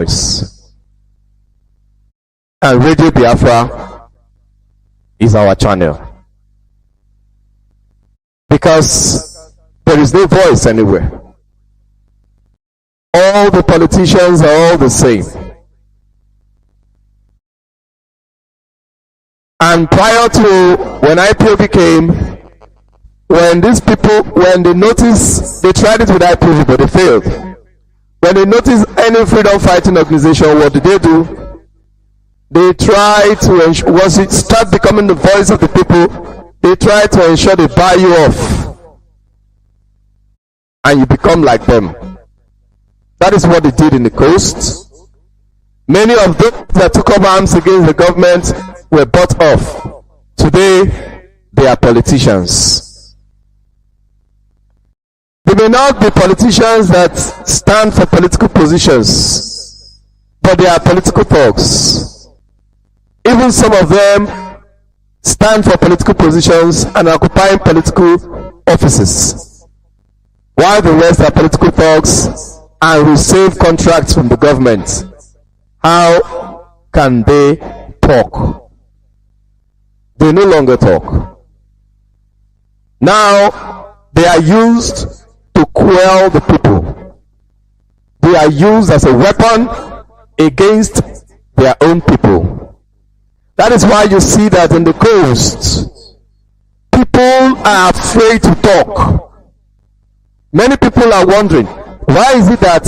voice. And Radio Biafra is our channel. Because there is no voice anywhere. All the politicians are all the same. And prior to when IPOB came, when these people, when they noticed, they tried it with IPOB, but they failed. When they noticed any freedom fighting organization, what did they do? They try to ensure, once it start becoming the voice of the people, they try to ensure they buy you off. And you become like them. That is what they did in the coast. Many of those that took up arms against the government were bought off. Today, they are politicians. They may not be politicians that stand for political positions, but they are political thugs. Even some of them stand for political positions and occupying political offices, while the rest are political thugs and receive contracts from the government. How can they talk? They no longer talk. Now they are used to quell the people. They are used as a weapon against their own people. That is why you see that in the coast, people are afraid to talk. Many people are wondering, why is it that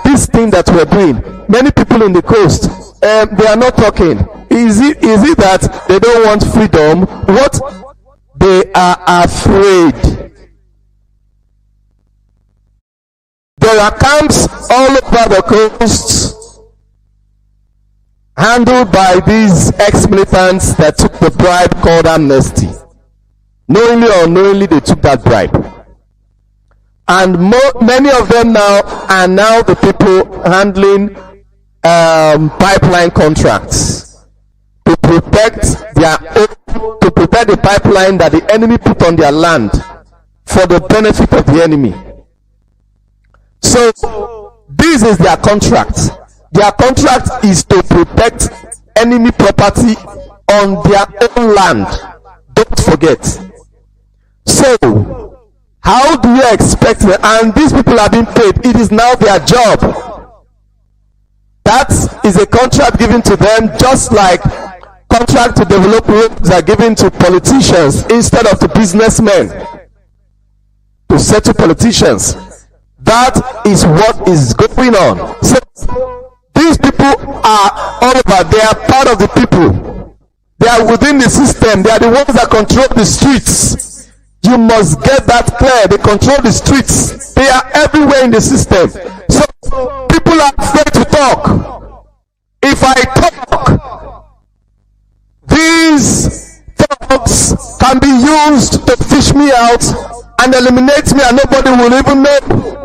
this thing that we're doing, many people in the coast, they are not talking? Is it that they don't want freedom? What? They are afraid. There are camps all over the coast handled by these ex-militants that took the bribe called amnesty. Knowingly or unknowingly, they took that bribe. And many of them now are now the people handling pipeline contracts to protect the pipeline that the enemy put on their land for the benefit of the enemy. So this is their contract. Their contract is to protect enemy property on their own land. Don't forget. So how do you expect them? And these people are being paid. It is now their job. That is a contract given to them, just like contract to develop roads are given to politicians instead of to businessmen to settle politicians. That is what is going on. So these people are all over. They are part of the people. They are within the system. They are the ones that control the streets. You must get that clear. They control the streets. They are everywhere in the system. So people are afraid to talk. If I talk, these thugs can be used to fish me out and eliminate me, and nobody will even know.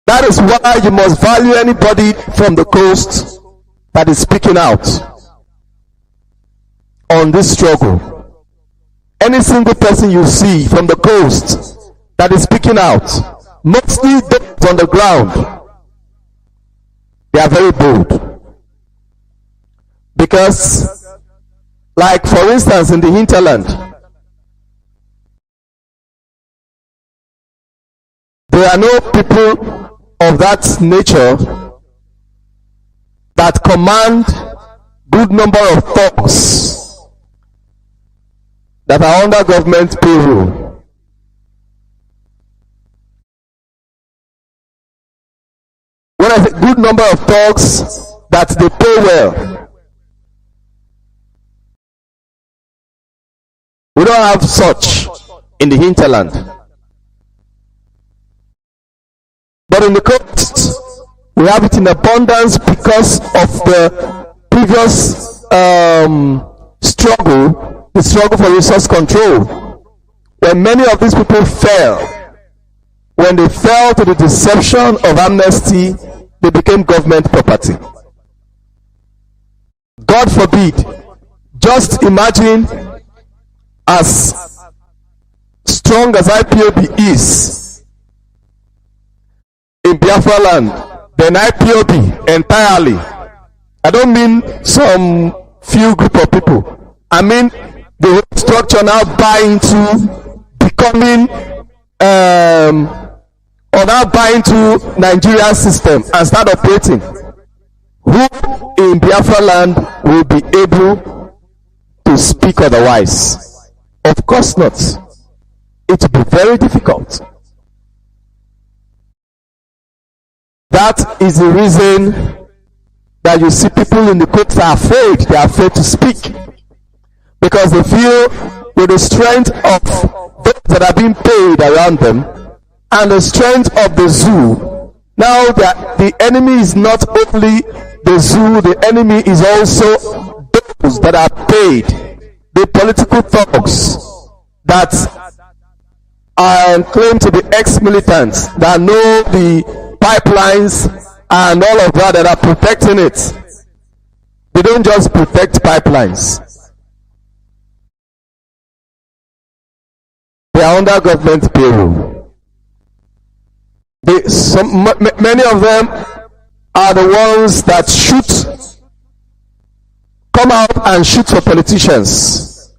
That is why you must value anybody from the coast that is speaking out on this struggle. Any single person you see from the coast that is speaking out, mostly those on the ground, they are very bold. Because, like for instance in the hinterland, there are no people of that nature that command good number of thugs that are under government payroll. When I say good number of thugs that they pay well, we don't have such in the hinterland. But in the coast, we have it in abundance because of the previous struggle, the struggle for resource control. When many of these people fell, when they fell to the deception of amnesty, they became government property. God forbid. Just imagine, as strong as IPOB is, in Biafra land, then IPOB entirely. I don't mean some few group of people. I mean the whole structure now buy into becoming or now buy into Nigerian system and start operating. Who in Biafra land will be able to speak otherwise? Of course not. It will be very difficult. That is the reason that you see people in the courts are afraid. They are afraid to speak because they feel with the strength of those that are being paid around them and the strength of the zoo. Now that the enemy is not only the zoo, the enemy is also those that are paid, the political thugs that claim to be ex-militants, that know the pipelines and all of that are protecting it. They don't just protect pipelines. They are under government payroll. Many of them are the ones that come out and shoot for politicians.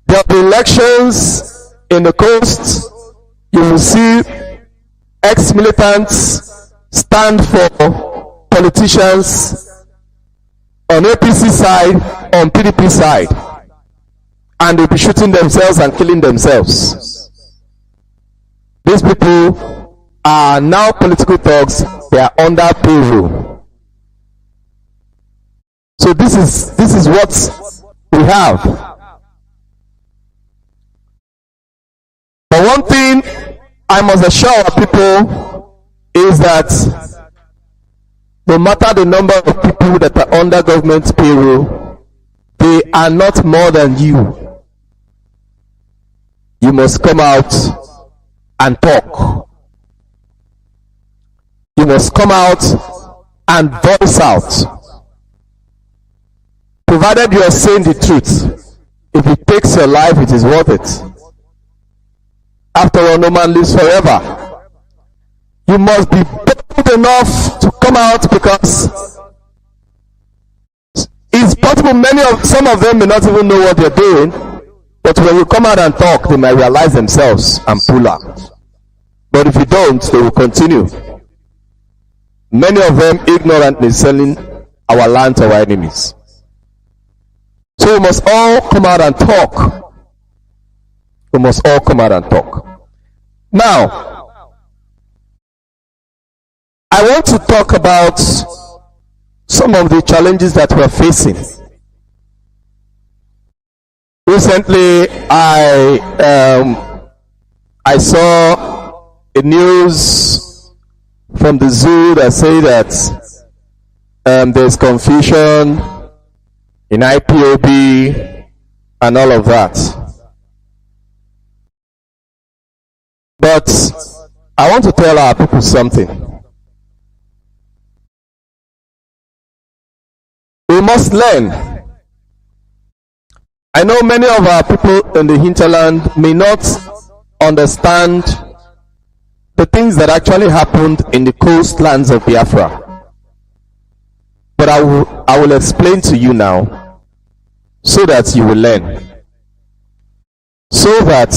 There will be elections in the coast. You will see ex-militants stand for politicians on APC side, on PDP side, and they'll be shooting themselves and killing themselves. These people are now political thugs. They are under payroll. So this is what we have. But one thing I must assure people is that no matter the number of people that are under government payroll, they are not more than you. You must come out and talk. You must come out and voice out. Provided you are saying the truth. If it takes your life, it is worth it. After all, no man lives forever. You must be bold enough to come out, because it's possible some of them may not even know what they're doing, but when you come out and talk, they might realize themselves and pull out. But if you don't, they will continue. Many of them ignorantly selling our land to our enemies. So we must all come out and talk. We must all come out and talk. Now, I want to talk about some of the challenges that we're facing. Recently, I saw a news from the zoo that say that there's confusion in IPOB and all of that. But I want to tell our people something. We must learn. I know many of our people in the hinterland may not understand the things that actually happened in the coastlands of Biafra. But I will explain to you now, so that you will learn, so that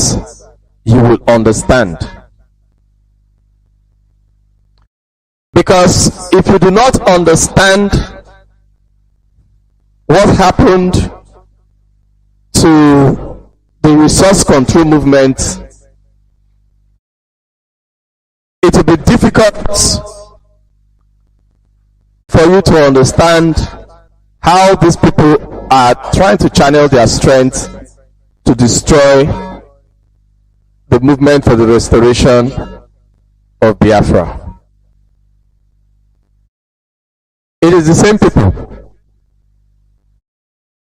you will understand. Because if you do not understand what happened to the resource control movement, it will be difficult for you to understand how these people are trying to channel their strength to destroy the movement for the restoration of Biafra. It is the same people.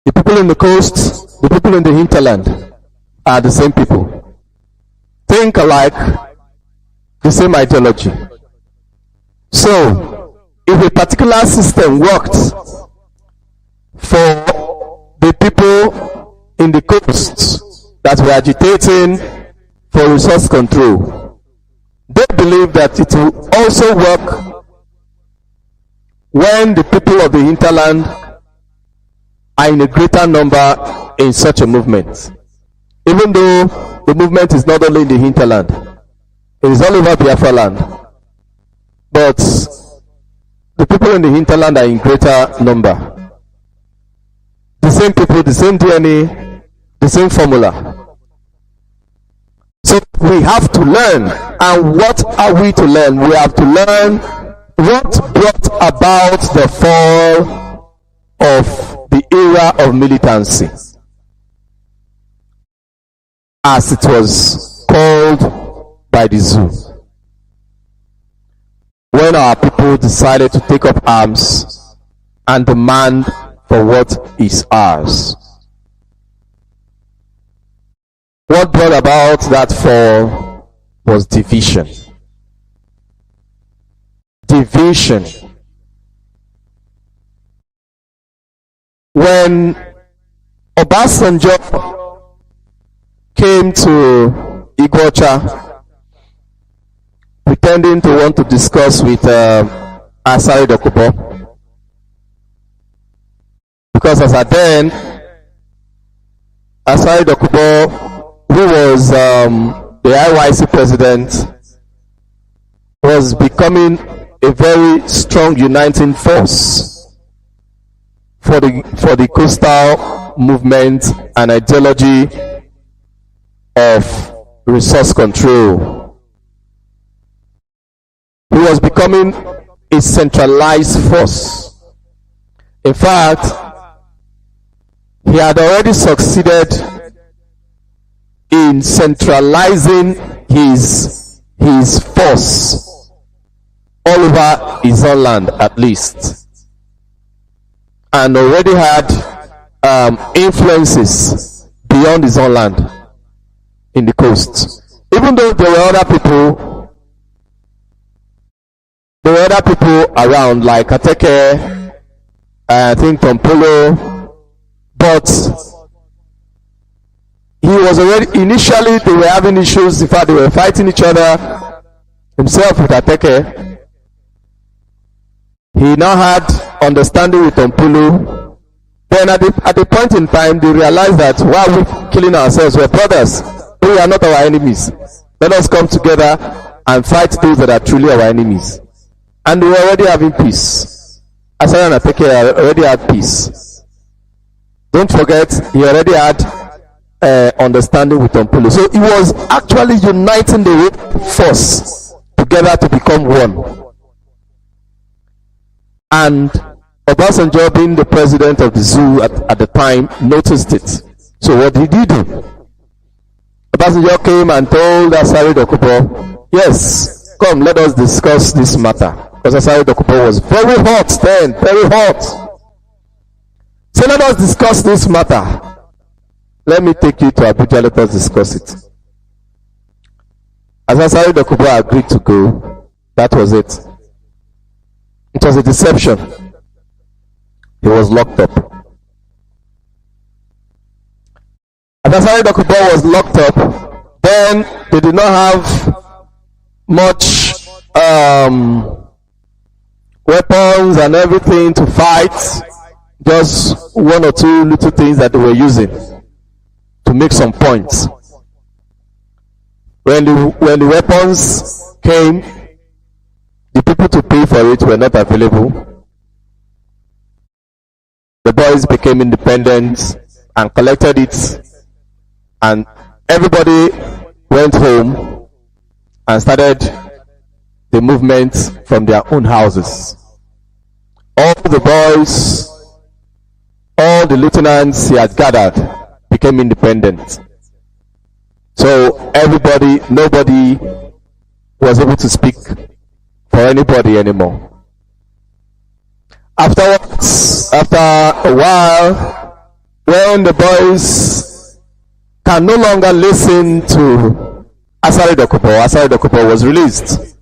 The people in the coast, the people in the hinterland are the same people. Think alike, the same ideology. So, if a particular system worked for the people in the coast that were agitating for resource control, they believe that it will also work when the people of the hinterland are in a greater number in such a movement. Even though the movement is not only in the hinterland, it is all over Biafra land. But the people in the hinterland are in greater number. The same people, the same DNA, the same formula. So we have to learn. And what are we to learn? We have to learn what brought about the fall of the era of militancy, as it was called by the zoo. When our people decided to take up arms and demand for what is ours. What brought about that fall was division. Division. When Obasanjo came to Iguacha, pretending to want to discuss with Asari Dokubo, because as at then, Asari Dokubo, who was the IYC president, was becoming a very strong uniting force for the coastal movement and ideology of resource control. He was becoming a centralized force. In fact, he had already succeeded in centralizing his force all over his own land, at least, and already had influences beyond his own land in the coast. Even though there were other people around, like Ateke, I think Tompolo, but he was already, initially they were having issues. In fact, they were fighting each other, himself with Ateke. He now had understanding with Tompulu. Then at the point in time, they realized that why are we killing ourselves? We're brothers. We are not our enemies. Let us come together and fight those that are truly our enemies. And we were already having peace. Asari and Ateke already had peace. Don't forget, he already had understanding with Tompulu. So he was actually uniting the force together to become one. And Obasanjo, being the president of the zoo at the time, noticed it. So what did he do? Obasanjo came and told Asari Dokubo, yes, come, let us discuss this matter. Because Asari Dokubo was very hot then, very hot. So let us discuss this matter. Let me take you to Abuja, let us discuss it. As Asari Dokubo agreed to go, that was it. It was a deception. He was locked up. As Asari Dokubo was locked up, then they did not have much weapons and everything to fight. Just one or two little things that they were using to make some points. When the weapons came, the people to pay for it were not available. The boys became independent and collected it, and everybody went home and started the movement from their own houses. All the boys, all the lieutenants he had gathered became independent. So nobody was able to speak for anybody anymore. Afterwards, after a while, when the boys can no longer listen to Asari Dokubo was released.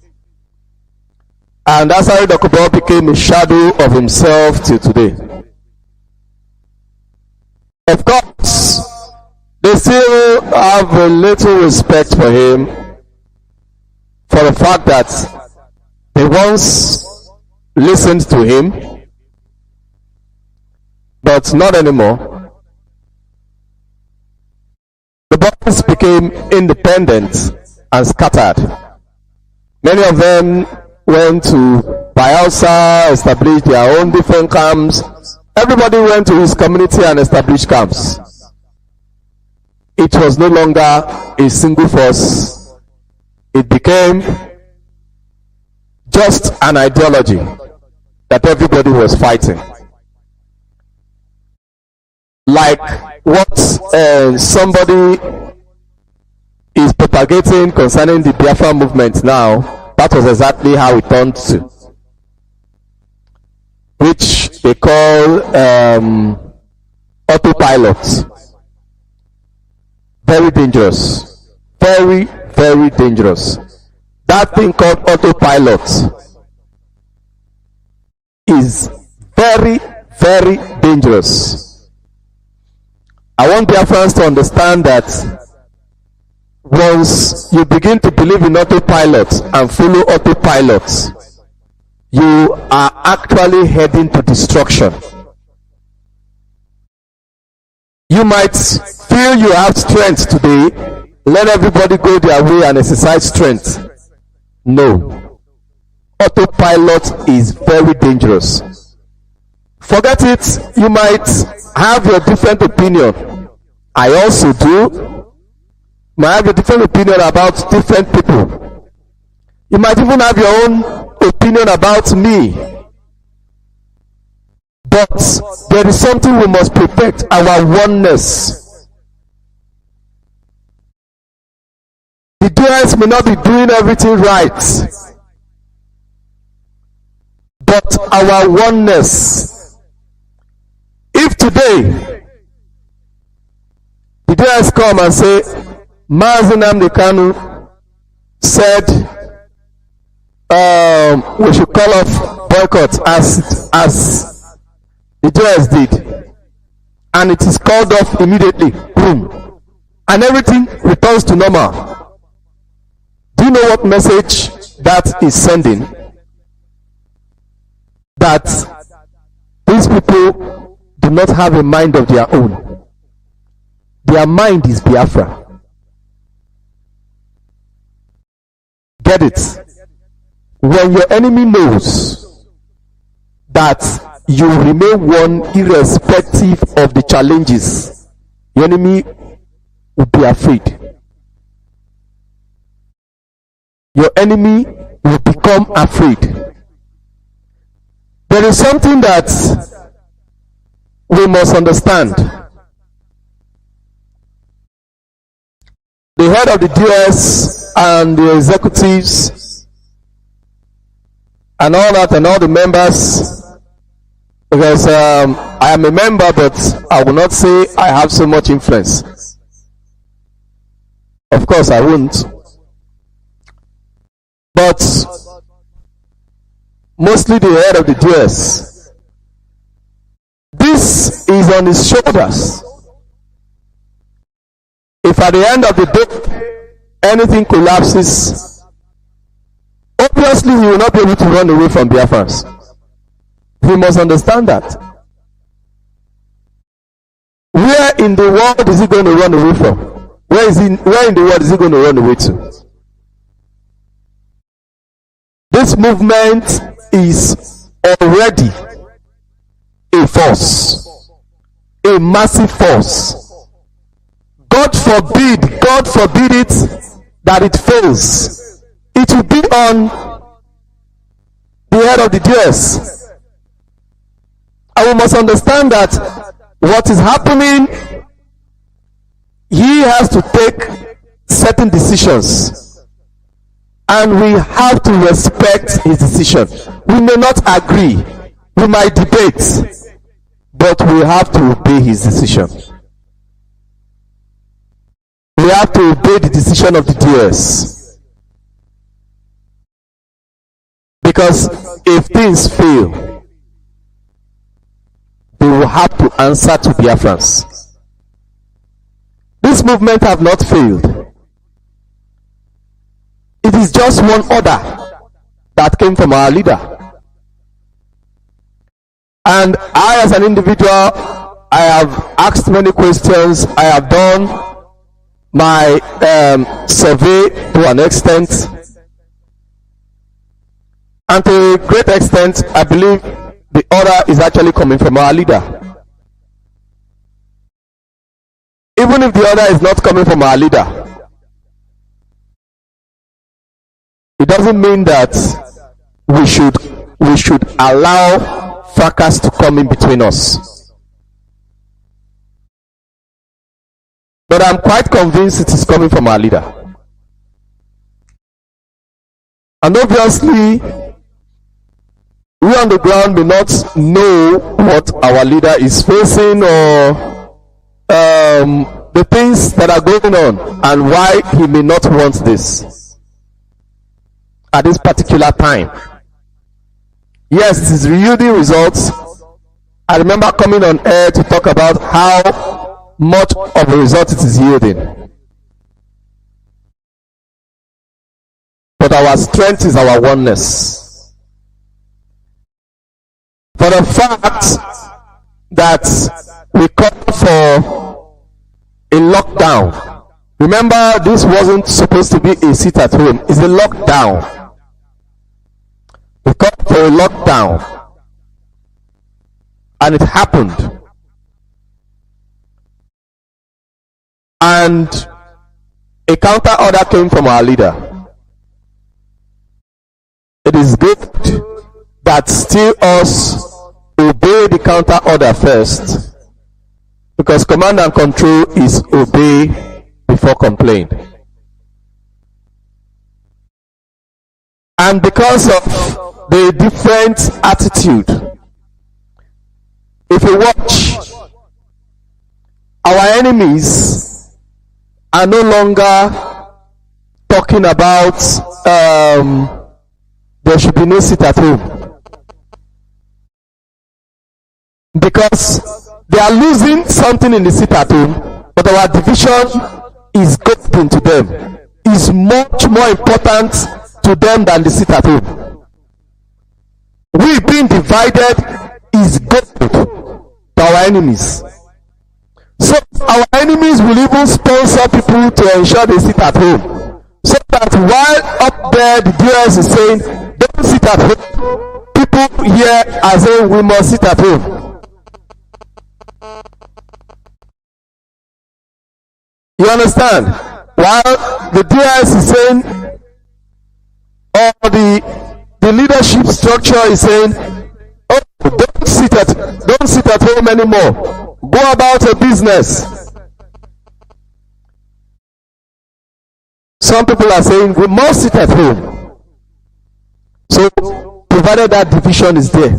And Asari Dokubo became a shadow of himself till today. Of course, they still have a little respect for him, for for the fact that they once listened to him, but not anymore. The boys became independent and scattered. Many of them went to Biafra, established their own different camps. Everybody went to his community and established camps. It was no longer a single force. It became just an ideology that everybody was fighting. Like what somebody is propagating concerning the Biafra movement now, that was exactly how it turned to, which they call autopilot. Very dangerous. Very, very dangerous. That thing called autopilot is very, very dangerous. I want Biafrans to understand that once you begin to believe in autopilot and follow autopilot, you are actually heading to destruction. You might feel you have strength today, let everybody go their way and exercise strength. No. Autopilot is very dangerous. Forget it. You might have your different opinion. I also do. Might have a different opinion about different people. You might even have your own opinion about me. But there is something we must protect, our oneness. The doers may not be doing everything right, but our oneness. If today the doers come and say, Mazi Nnamdi Kanu said we should call off boycott as the doers did, and it is called off immediately, boom, and everything returns to normal. Do you know what message that is sending? That these people do not have a mind of their own. Their mind is Biafra. Get it? When your enemy knows that you remain one irrespective of the challenges, your enemy will be afraid. Your enemy will become afraid. There is something that we must understand. The head of the DS and the executives and all that and all the members, because I am a member, but I will not say I have so much influence. Of course I won't. But mostly the head of the DS. This is on his shoulders. If at the end of the day anything collapses, obviously he will not be able to run away from Biafrans. We must understand that. Where in the world is he going to run away from? Where in the world is he going to run away to? This movement is already a force, a massive force. God forbid it that it fails. It will be on the head of the DS. And we must understand that what is happening, he has to take certain decisions. And we have to respect his decision. We may not agree, we might debate, but we have to obey his decision. We have to obey the decision of the DS. Because if things fail, they will have to answer to Biafrans. This movement have not failed. It is just one order that came from our leader. And I, as an individual, I have asked many questions. I have done my survey to an extent. And to a great extent, I believe the order is actually coming from our leader. Even if the order is not coming from our leader, it doesn't mean that we should allow fracas to come in between us. But I'm quite convinced it is coming from our leader. And obviously, we on the ground may not know what our leader is facing or the things that are going on and why he may not want this at this particular time. Yes, it is yielding results. I remember coming on air to talk about how much of a result it is yielding. But our strength is our oneness. For the fact that we called for a lockdown. Remember, this wasn't supposed to be a sit at home. It's a lockdown. We called for a lockdown. And it happened. And a counter order came from our leader. It is good that still us obey the counter order first, because command and control is obey before complain. And because of the different attitude, if you watch, our enemies are no longer talking about there should be no sit at home, because they are losing something in the sit at home, but our division is going to them, is much more important to them than the sit at home. We being divided is good to our enemies. So our enemies will even sponsor people to ensure they sit at home, so that while up there the DS is saying don't sit at home, people here are saying we must sit at home. You understand? While the DS is saying, or the leadership structure is saying, oh, don't sit at home anymore. Go about your business. Some people are saying we must sit at home. So, provided that division is there,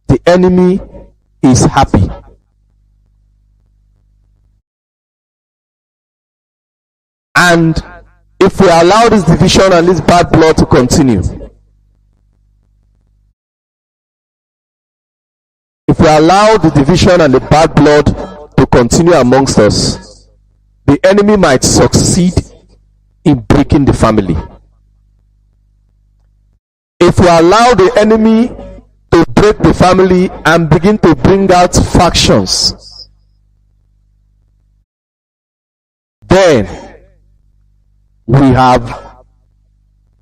the enemy is happy. And if we allow this division and this bad blood to continue, if we allow the division and the bad blood to continue amongst us, the enemy might succeed in breaking the family. If we allow the enemy to break the family and begin to bring out factions, then we have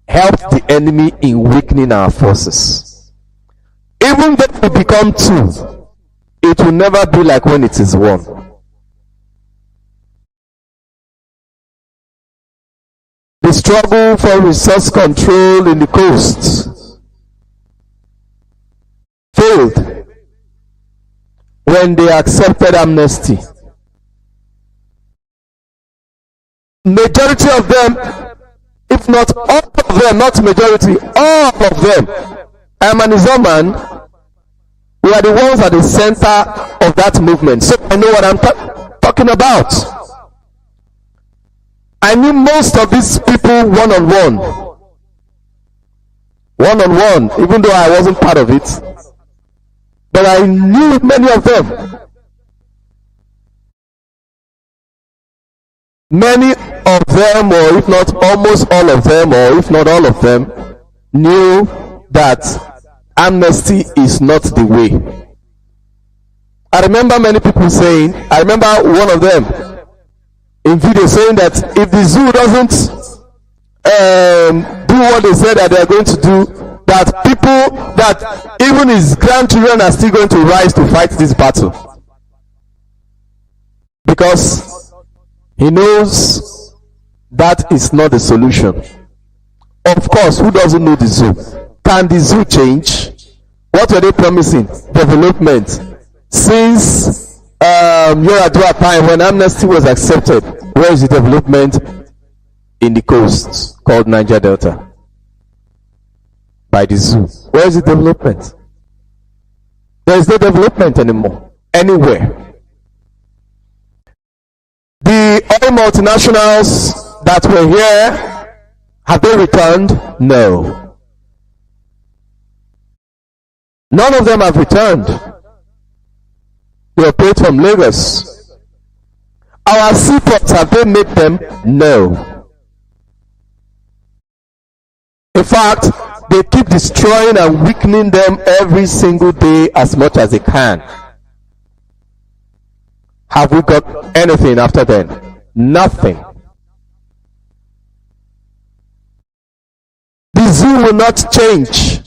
helped the enemy in weakening our forces. Even though we become two, it will never be like when it is one. The struggle for resource control in the coast failed when they accepted amnesty. Majority of them, if not all of them, not majority, all of them, I'm an Izoman, we are the ones at the center of that movement. So I know what I'm talking about. I knew most of these people one-on-one, even though I wasn't part of it. But I knew many of them. Many of them, or if not almost all of them, or if not all of them, knew that amnesty is not the way. I remember many people saying, I remember one of them in video saying that if the zoo doesn't do what they said that they are going to do, that people, that even his grandchildren are still going to rise to fight this battle, because he knows that is not the solution. Of course, who doesn't know the zoo? Can the zoo change? What were they promising? Development. Since Yaradua time, when amnesty was accepted, where is the development in the coast called Niger Delta? By the zoo. Where is the development? There is no development anymore anywhere. The oil multinationals that were here, have they returned? No. None of them have returned. They operate from Lagos. Our seaports, have they made them? No. In fact, they keep destroying and weakening them every single day as much as they can. Have we got anything after then? Nothing. The zoo will not change.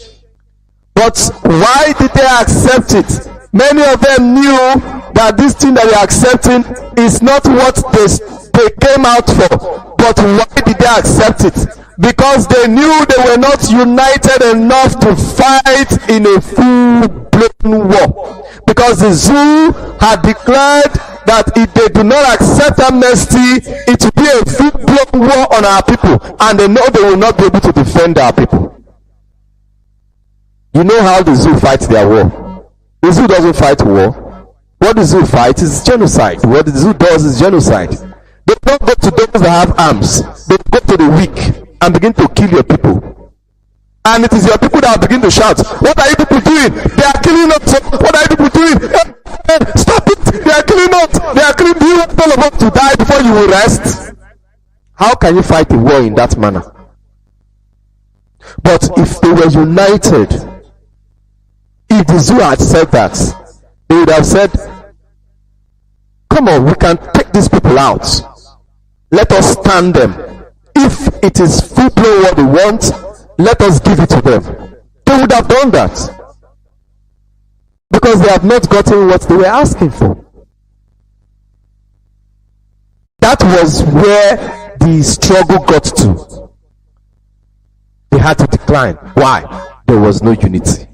But why did they accept it? Many of them knew that this thing that they are accepting is not what they came out for. But why did they accept it? Because they knew they were not united enough to fight in a full-blown war. Because the zoo had declared that if they do not accept amnesty, it will be a full-blown war on our people. And they know they will not be able to defend our people. You know how the zoo fights their war. The zoo doesn't fight war. What the zoo fights is genocide. What the zoo does is genocide. They don't go to those that have arms. They go to the weak and begin to kill your people. And it is your people that begin to shout, what are you people doing? They are killing us. What are you people doing? Stop it. They are killing us. They are killing. Do you want all of us to die before you will rest? How can you fight a war in that manner? But if they were united, if the zoo had said that, they would have said, come on, we can take these people out. Let us stand them. If it is full-blown what they want, let us give it to them. They would have done that. Because they have not gotten what they were asking for. That was where the struggle got to. They had to decline. Why? There was no unity.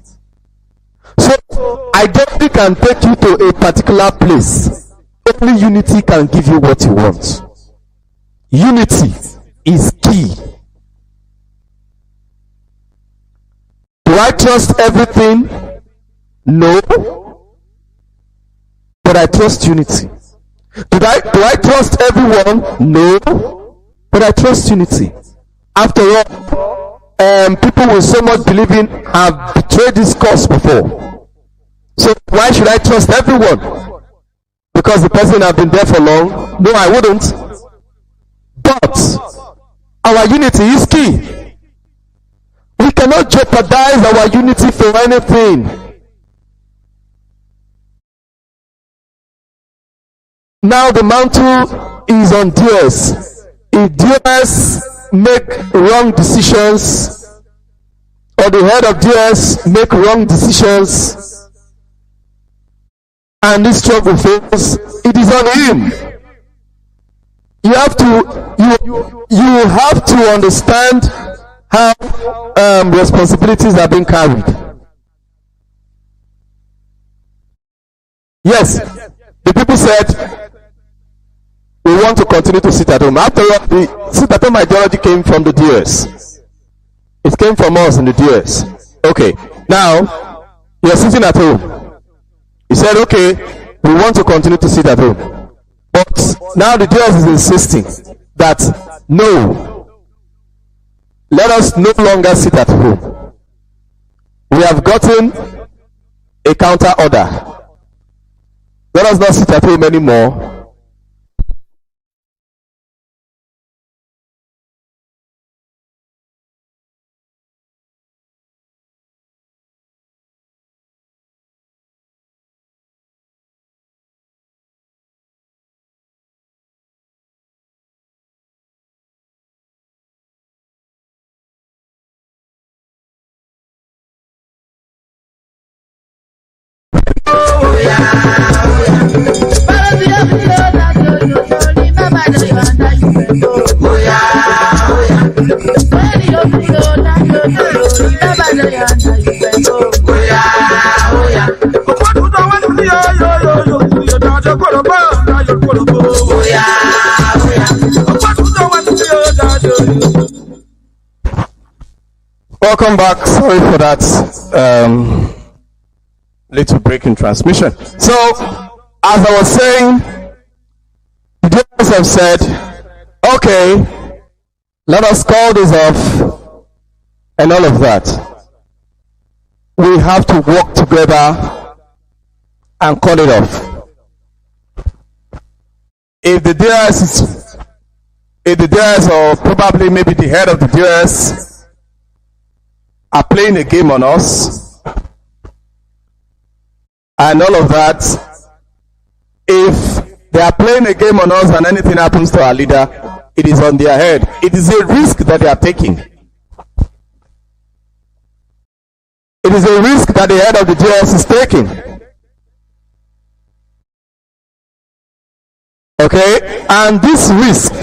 So, identity can take you to a particular place. Only unity can give you what you want. Unity is key. Do I trust everything? No. But I trust unity. Do I trust everyone? No. But I trust unity. After all, people with so much believing have betrayed this cause before. So why should I trust everyone? Because the person has been there for long? No, I wouldn't. But our unity is key. We cannot jeopardize our unity for anything. Now the mantle is on DS. If DS make wrong decisions, or the head of DS make wrong decisions, and this struggle fails, it is on him. You have to understand how responsibilities are being carried. Yes, the people said we want to continue to sit at home. After all, the sit at home ideology came from the DS. It came from us in the DS. Okay, now you're sitting at home. You said, okay, we want to continue to sit at home. But now the DS is insisting that no, let us no longer sit at home. We have gotten a counter order. Let us not sit at home anymore. Welcome back. Sorry for that little break in transmission. So, as I was saying, the judges have said, okay, let us call this off and all of that. We have to work together and call it off. If the DRS or probably maybe the head of the DRS are playing a game on us and all of that, if they are playing a game on us and anything happens to our leader, it is on their head. It is a risk that they are taking. It is a risk that the head of the DRS is taking. Okay? And this risk,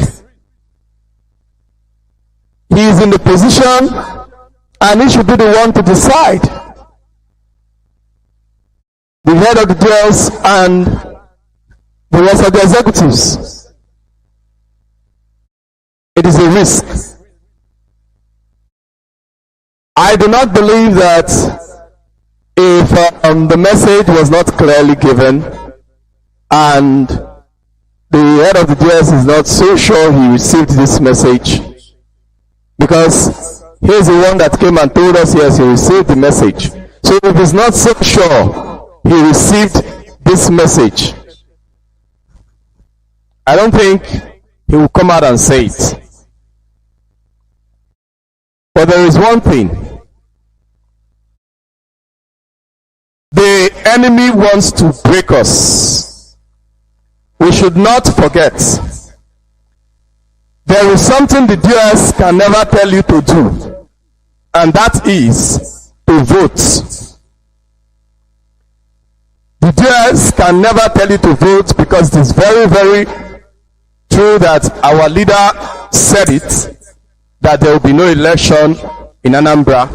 he is in the position and he should be the one to decide. The head of the DRS and the rest of the executives. It is a risk. I do not believe that if the message was not clearly given and the head of the DRS is not so sure he received this message, because he's the one that came and told us yes, he received the message. So if he's not so sure he received this message, I don't think he will come out and say it. But there is one thing. The enemy wants to break us. We should not forget. There is something the DRS can never tell you to do, and that is to vote. The DRS can never tell you to vote because it is very, very true that our leader said it, that there will be no election in Anambra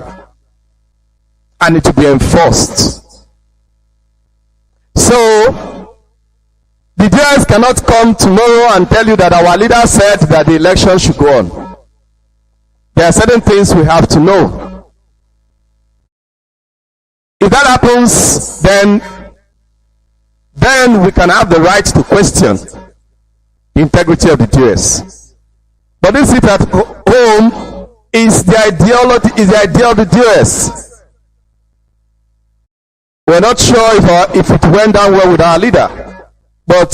and it will be enforced. So, the DRS cannot come tomorrow and tell you that our leader said that the election should go on. There are certain things we have to know. If that happens, then we can have the right to question the integrity of the DRS. But this sit at home is the ideology, is the idea of the DRS. We're not sure if it went down well with our leader, but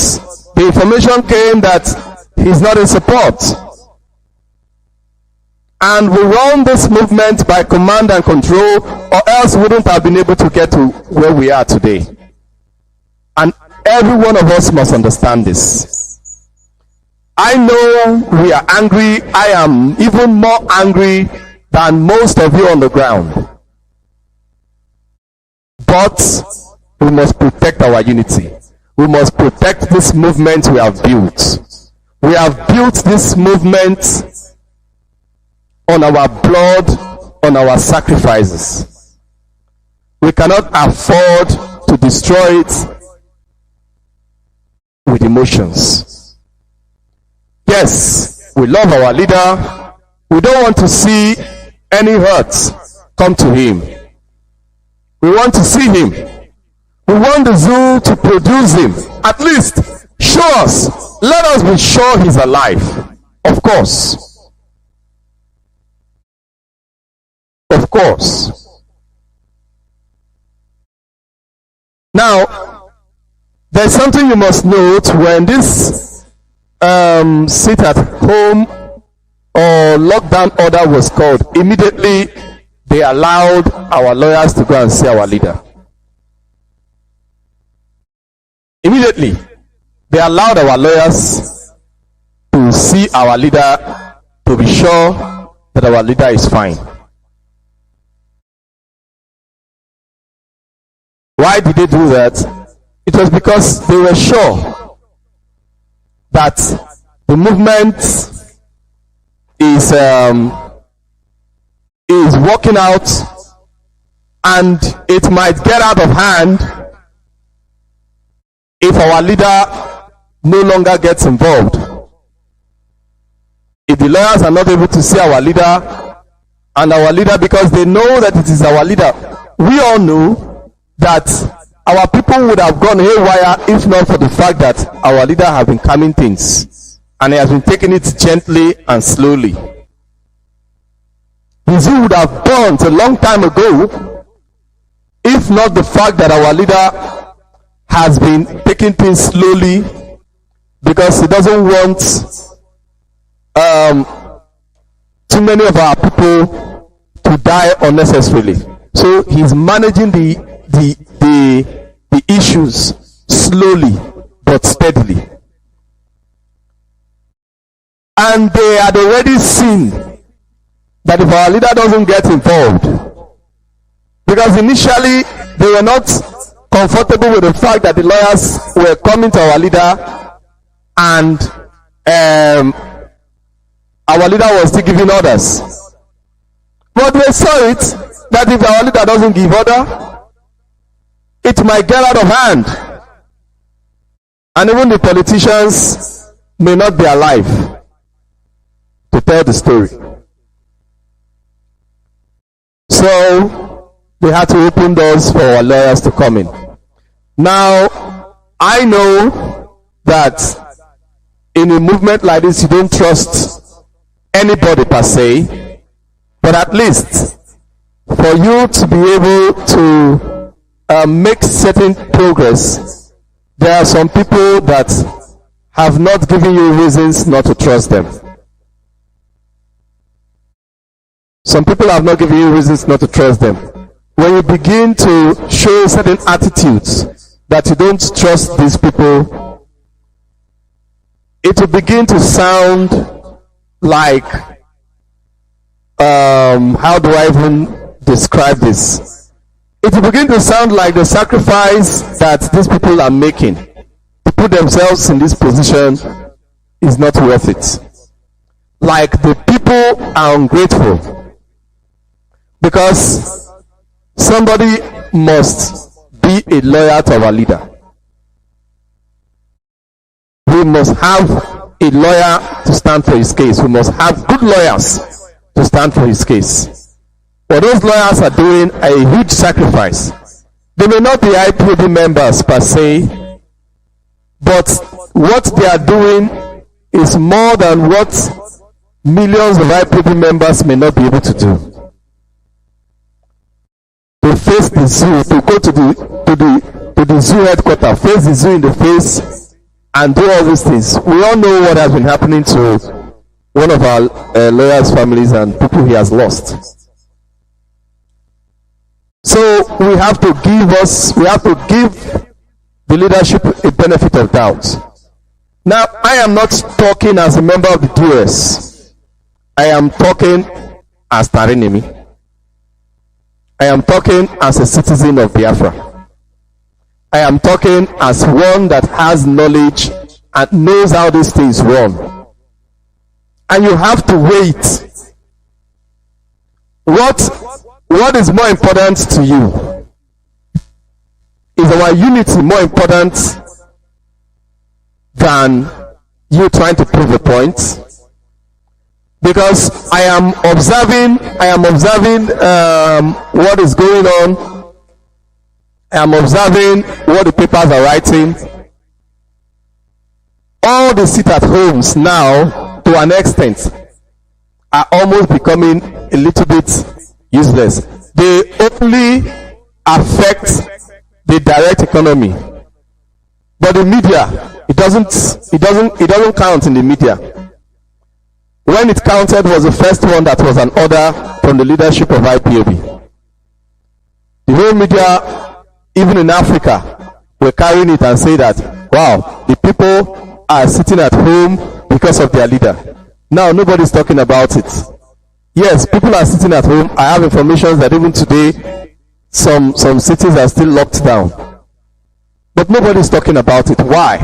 the information came that he's not in support. And we run this movement by command and control, or else we wouldn't have been able to get to where we are today. And every one of us must understand this. I know we are angry. I am even more angry than most of you on the ground. But we must protect our unity. We must protect this movement we have built. We have built this movement on our blood, on our sacrifices. We cannot afford to destroy it with emotions. Yes, we love our leader. We don't want to see any hurt come to him. We want to see him. We want the zoo to produce him. At least show us. Let us be sure he's alive. Of course. Of course. Now, there's something you must note when this sit at home or lockdown order was called. Immediately, they allowed our lawyers to go and see our leader. Immediately, they allowed our lawyers to see our leader to be sure that our leader is fine. Why did they do that? It was because they were sure that the movement is working out, and it might get out of hand if our leader no longer gets involved. If the lawyers are not able to see our leader, and our leader, because they know that it is our leader, we all know that our people would have gone haywire if not for the fact that our leader has been calming things, and he has been taking it gently and slowly. His would have burnt a long time ago if not the fact that our leader has been taking things slowly, because he doesn't want too many of our people to die unnecessarily. So he's managing the issues slowly but steadily. And they had already seen that if our leader doesn't get involved, because initially they were not comfortable with the fact that the lawyers were coming to our leader, and our leader was still giving orders. But they saw it that if our leader doesn't give order, it might get out of hand, and even the politicians may not be alive to tell the story. So they had to open doors for our lawyers to come in. Now, I know that in a movement like this, you don't trust anybody per se, but at least for you to be able to make certain progress, there are some people that have not given you reasons not to trust them. Some people have not given you reasons not to trust them. When you begin to show certain attitudes that you don't trust these people, it will begin to sound like, how do I even describe this? It will begin to sound like the sacrifice that these people are making to put themselves in this position is not worth it. Like the people are ungrateful, because somebody must be a lawyer to our leader. We must have a lawyer to stand for his case. We must have good lawyers to stand for his case. But those lawyers are doing a huge sacrifice. They may not be IPOB members per se, but what they are doing is more than what millions of IPOB members may not be able to do. To face the zoo, to go to the zoo headquarters, face the zoo in the face, and do all these things. We all know what has been happening to one of our lawyers' families and people he has lost. So we have to give the leadership a benefit of doubt. Now, I am not talking as a member of the DS. I am talking as Tari Remy. I am talking as a citizen of Biafra. I am talking as one that has knowledge and knows how these things run. And you have to wait. What is more important to you? Is our unity more important than you trying to prove a point? Because I am observing what is going on. I am observing what the papers are writing. All the sit-at-homes now, to an extent, are almost becoming a little bit useless. They only affect the direct economy, but the media, it doesn't count in the media. When it counted was the first one that was an order from the leadership of IPOB. The whole media, even in Africa, were carrying it and say that, wow, the people are sitting at home because of their leader. Now nobody's talking about it. Yes, people are sitting at home. I have information that even today, some cities are still locked down. But nobody's talking about it. Why?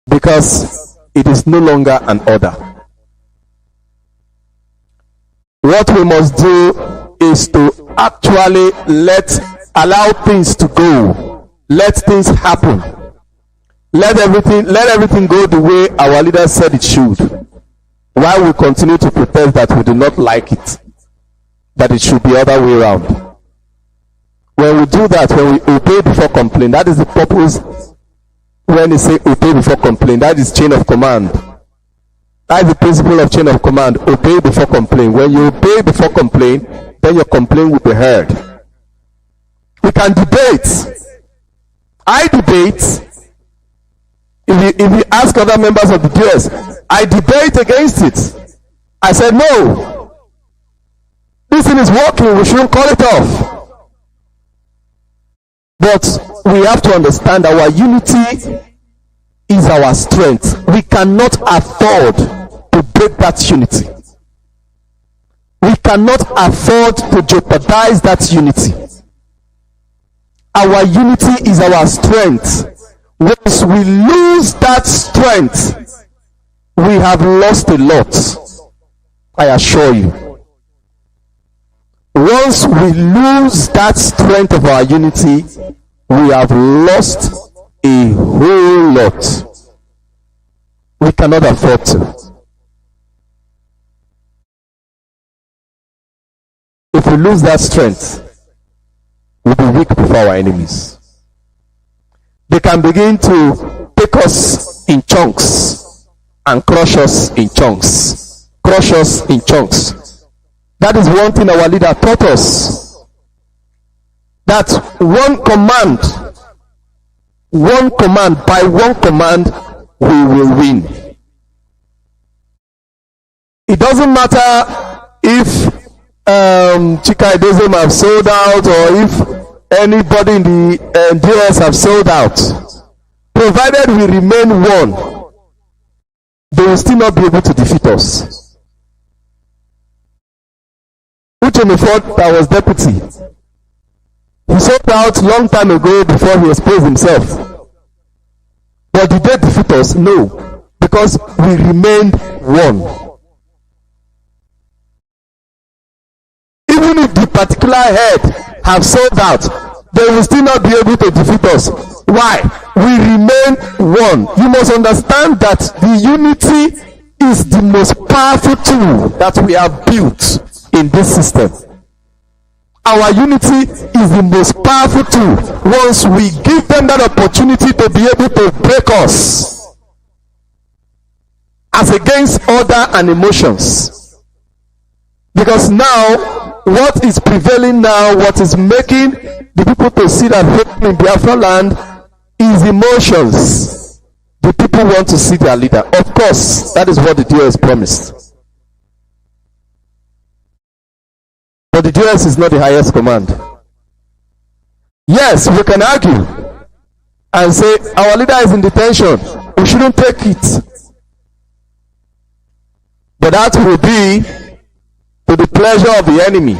Because it is no longer an order. What we must do is to actually allow things to go. Let things happen. Let everything go the way our leader said it should. While we continue to protest that we do not like it, that it should be the other way around. When we do that, when we obey before complain, that is the purpose. When they say obey before complain, that is chain of command. That is the principle of chain of command. Obey before complain. When you obey before complain, then your complaint will be heard. We can debate. I debate. If you ask other members of the DS, I debate against it. I said, no, this thing is working, we shouldn't call it off. But we have to understand our unity is our strength. We cannot afford to break that unity. We cannot afford to jeopardize that unity. Our unity is our strength. Once we lose that strength, we have lost a lot. I assure you. Once we lose that strength of our unity, we have lost a whole lot. We cannot afford to. If we lose that strength, we'll be weak before our enemies. They can begin to take us in chunks and crush us in chunks. Crush us in chunks. That is one thing our leader taught us. That by one command, we will win. It doesn't matter if Chika Edozem have sold out or if anybody in the DS have sold out. Provided we remain one, they will still not be able to defeat us. Uchenifort, that was deputy, he sold out long time ago before he exposed himself. But did they defeat us? No, because we remained one. Even if the particular head have sold out, they will still not be able to defeat us. Why? We remain one. You must understand that the unity is the most powerful tool that we have built in this system. Our unity is the most powerful tool. Once we give them that opportunity to be able to break us as against order and emotions. Because now, what is prevailing now, what is making the people to see that hope in Biafra land is emotions. The people want to see their leader. Of course, that is what the DS promised. But the DS is not the highest command. Yes, we can argue and say our leader is in detention. We shouldn't take it. But that will be to the pleasure of the enemy.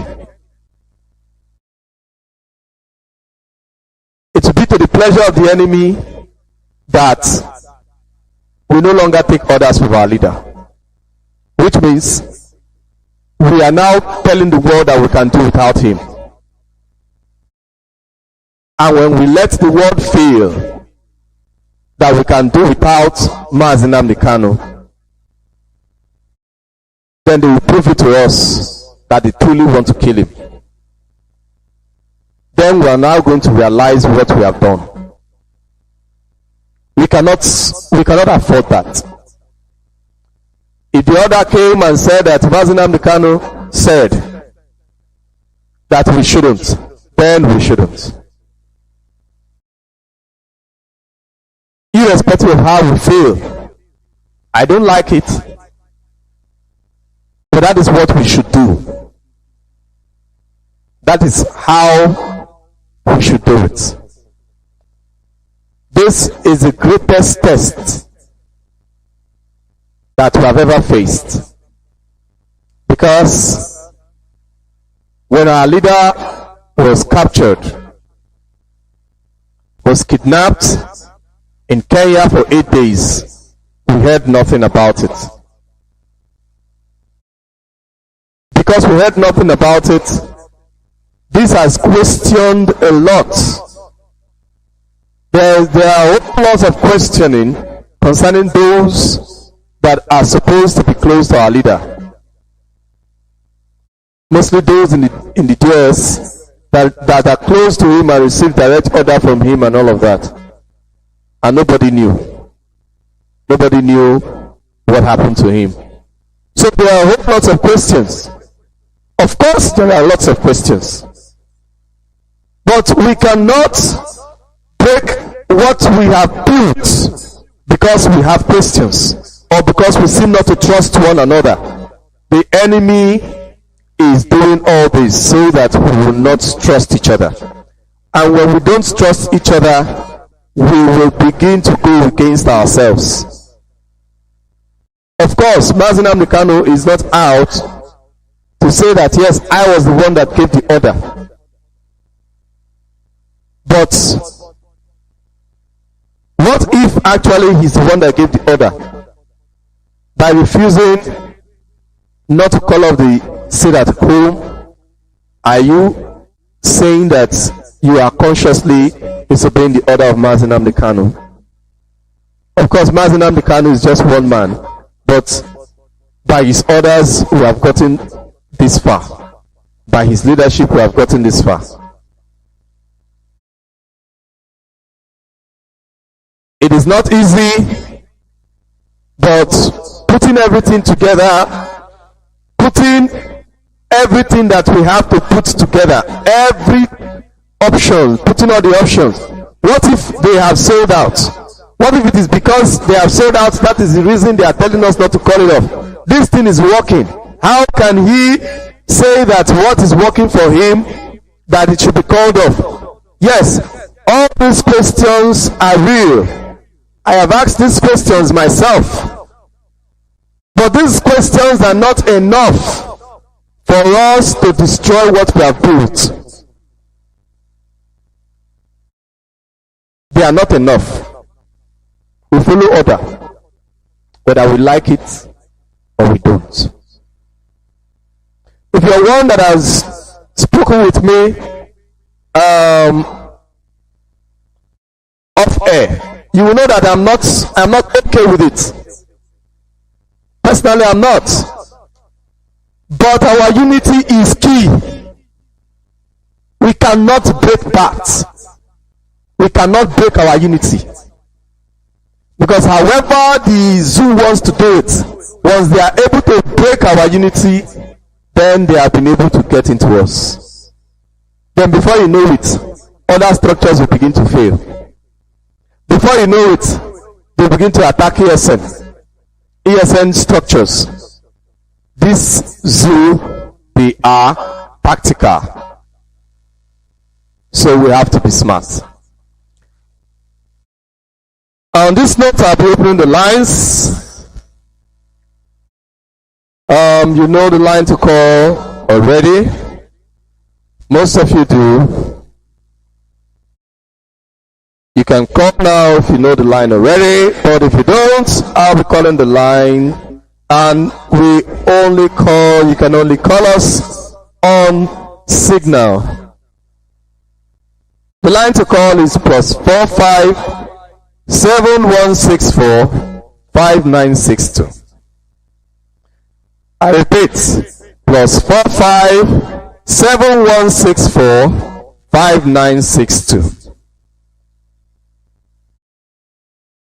It will be to the pleasure of the enemy that we no longer take orders from our leader. Which means we are now telling the world that we can do without him. And when we let the world feel that we can do without Mazi Nnamdi Kanu, then they will prove it to us that they truly want to kill him. Then we are now going to realize what we have done. We cannot afford that. If the order came and said that Mazi Nnamdi Kanu said that we shouldn't, then we shouldn't. Irrespective of how we feel, I don't like it, but that is what we should do. That is how we should do it. This is the greatest test that we have ever faced. Because when our leader was captured, was kidnapped in Kenya for 8 days, we heard nothing about it. because we heard nothing about it, this has questioned a lot. There are lots of questioning concerning those that are supposed to be close to our leader. Mostly those in the US that are close to him and receive direct order from him and all of that. And nobody knew. Nobody knew what happened to him. So there are lots of questions. Of course, there are lots of questions. But we cannot break what we have built because we have questions or because we seem not to trust one another. The enemy is doing all this so that we will not trust each other. And when we don't trust each other, we will begin to go against ourselves. Of course, Mazi Nnamdi Kanu is not out to say that, yes, I was the one that gave the order. But what if actually he's the one that gave the order? By refusing not to call off the sit at home, are you saying that you are consciously disobeying the order of Mazi Nnamdi Kanu? Of course, Mazi Nnamdi Kanu is just one man, but by his orders we have gotten this far. By his leadership we have gotten this far. It is not easy, but putting everything together, putting everything that we have to put together, every option, putting all the options. What if they have sold out? What if it is because they have sold out, that is the reason they are telling us not to call it off? This thing is working. How can he say that what is working for him, that it should be called off? Yes, all these questions are real. I have asked these questions myself. But these questions are not enough for us to destroy what we have built. They are not enough. We follow order, whether we like it or we don't. If you're one that has spoken with me off air, you will know that I'm not okay with it. Personally, I'm not. But our unity is key. We cannot break parts. We cannot break our unity. Because however the zoo wants to do it, once they are able to break our unity, then they have been able to get into us. Then before you know it, other structures will begin to fail. Before you know it, they begin to attack ESN structures. This zoo, they are tactical. So we have to be smart. On this note, I'll be opening the lines. You know the line to call already. Most of you do. You can call now if you know the line already, but if you don't, I'll be calling the line, and you can only call us on signal. The line to call is +45 7164 5962. I repeat, +45 7164 5962.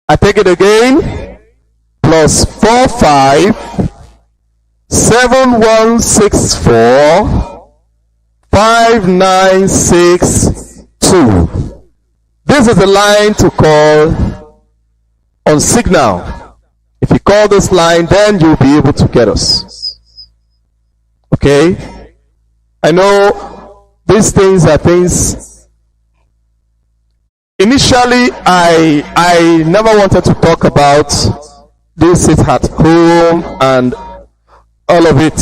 I take it again, +45 7164 5962. This is the line to call on signal. If you call this line, then you'll be able to get us. Okay? I know these things are things. Initially, I never wanted to talk about this sit at home and all of it.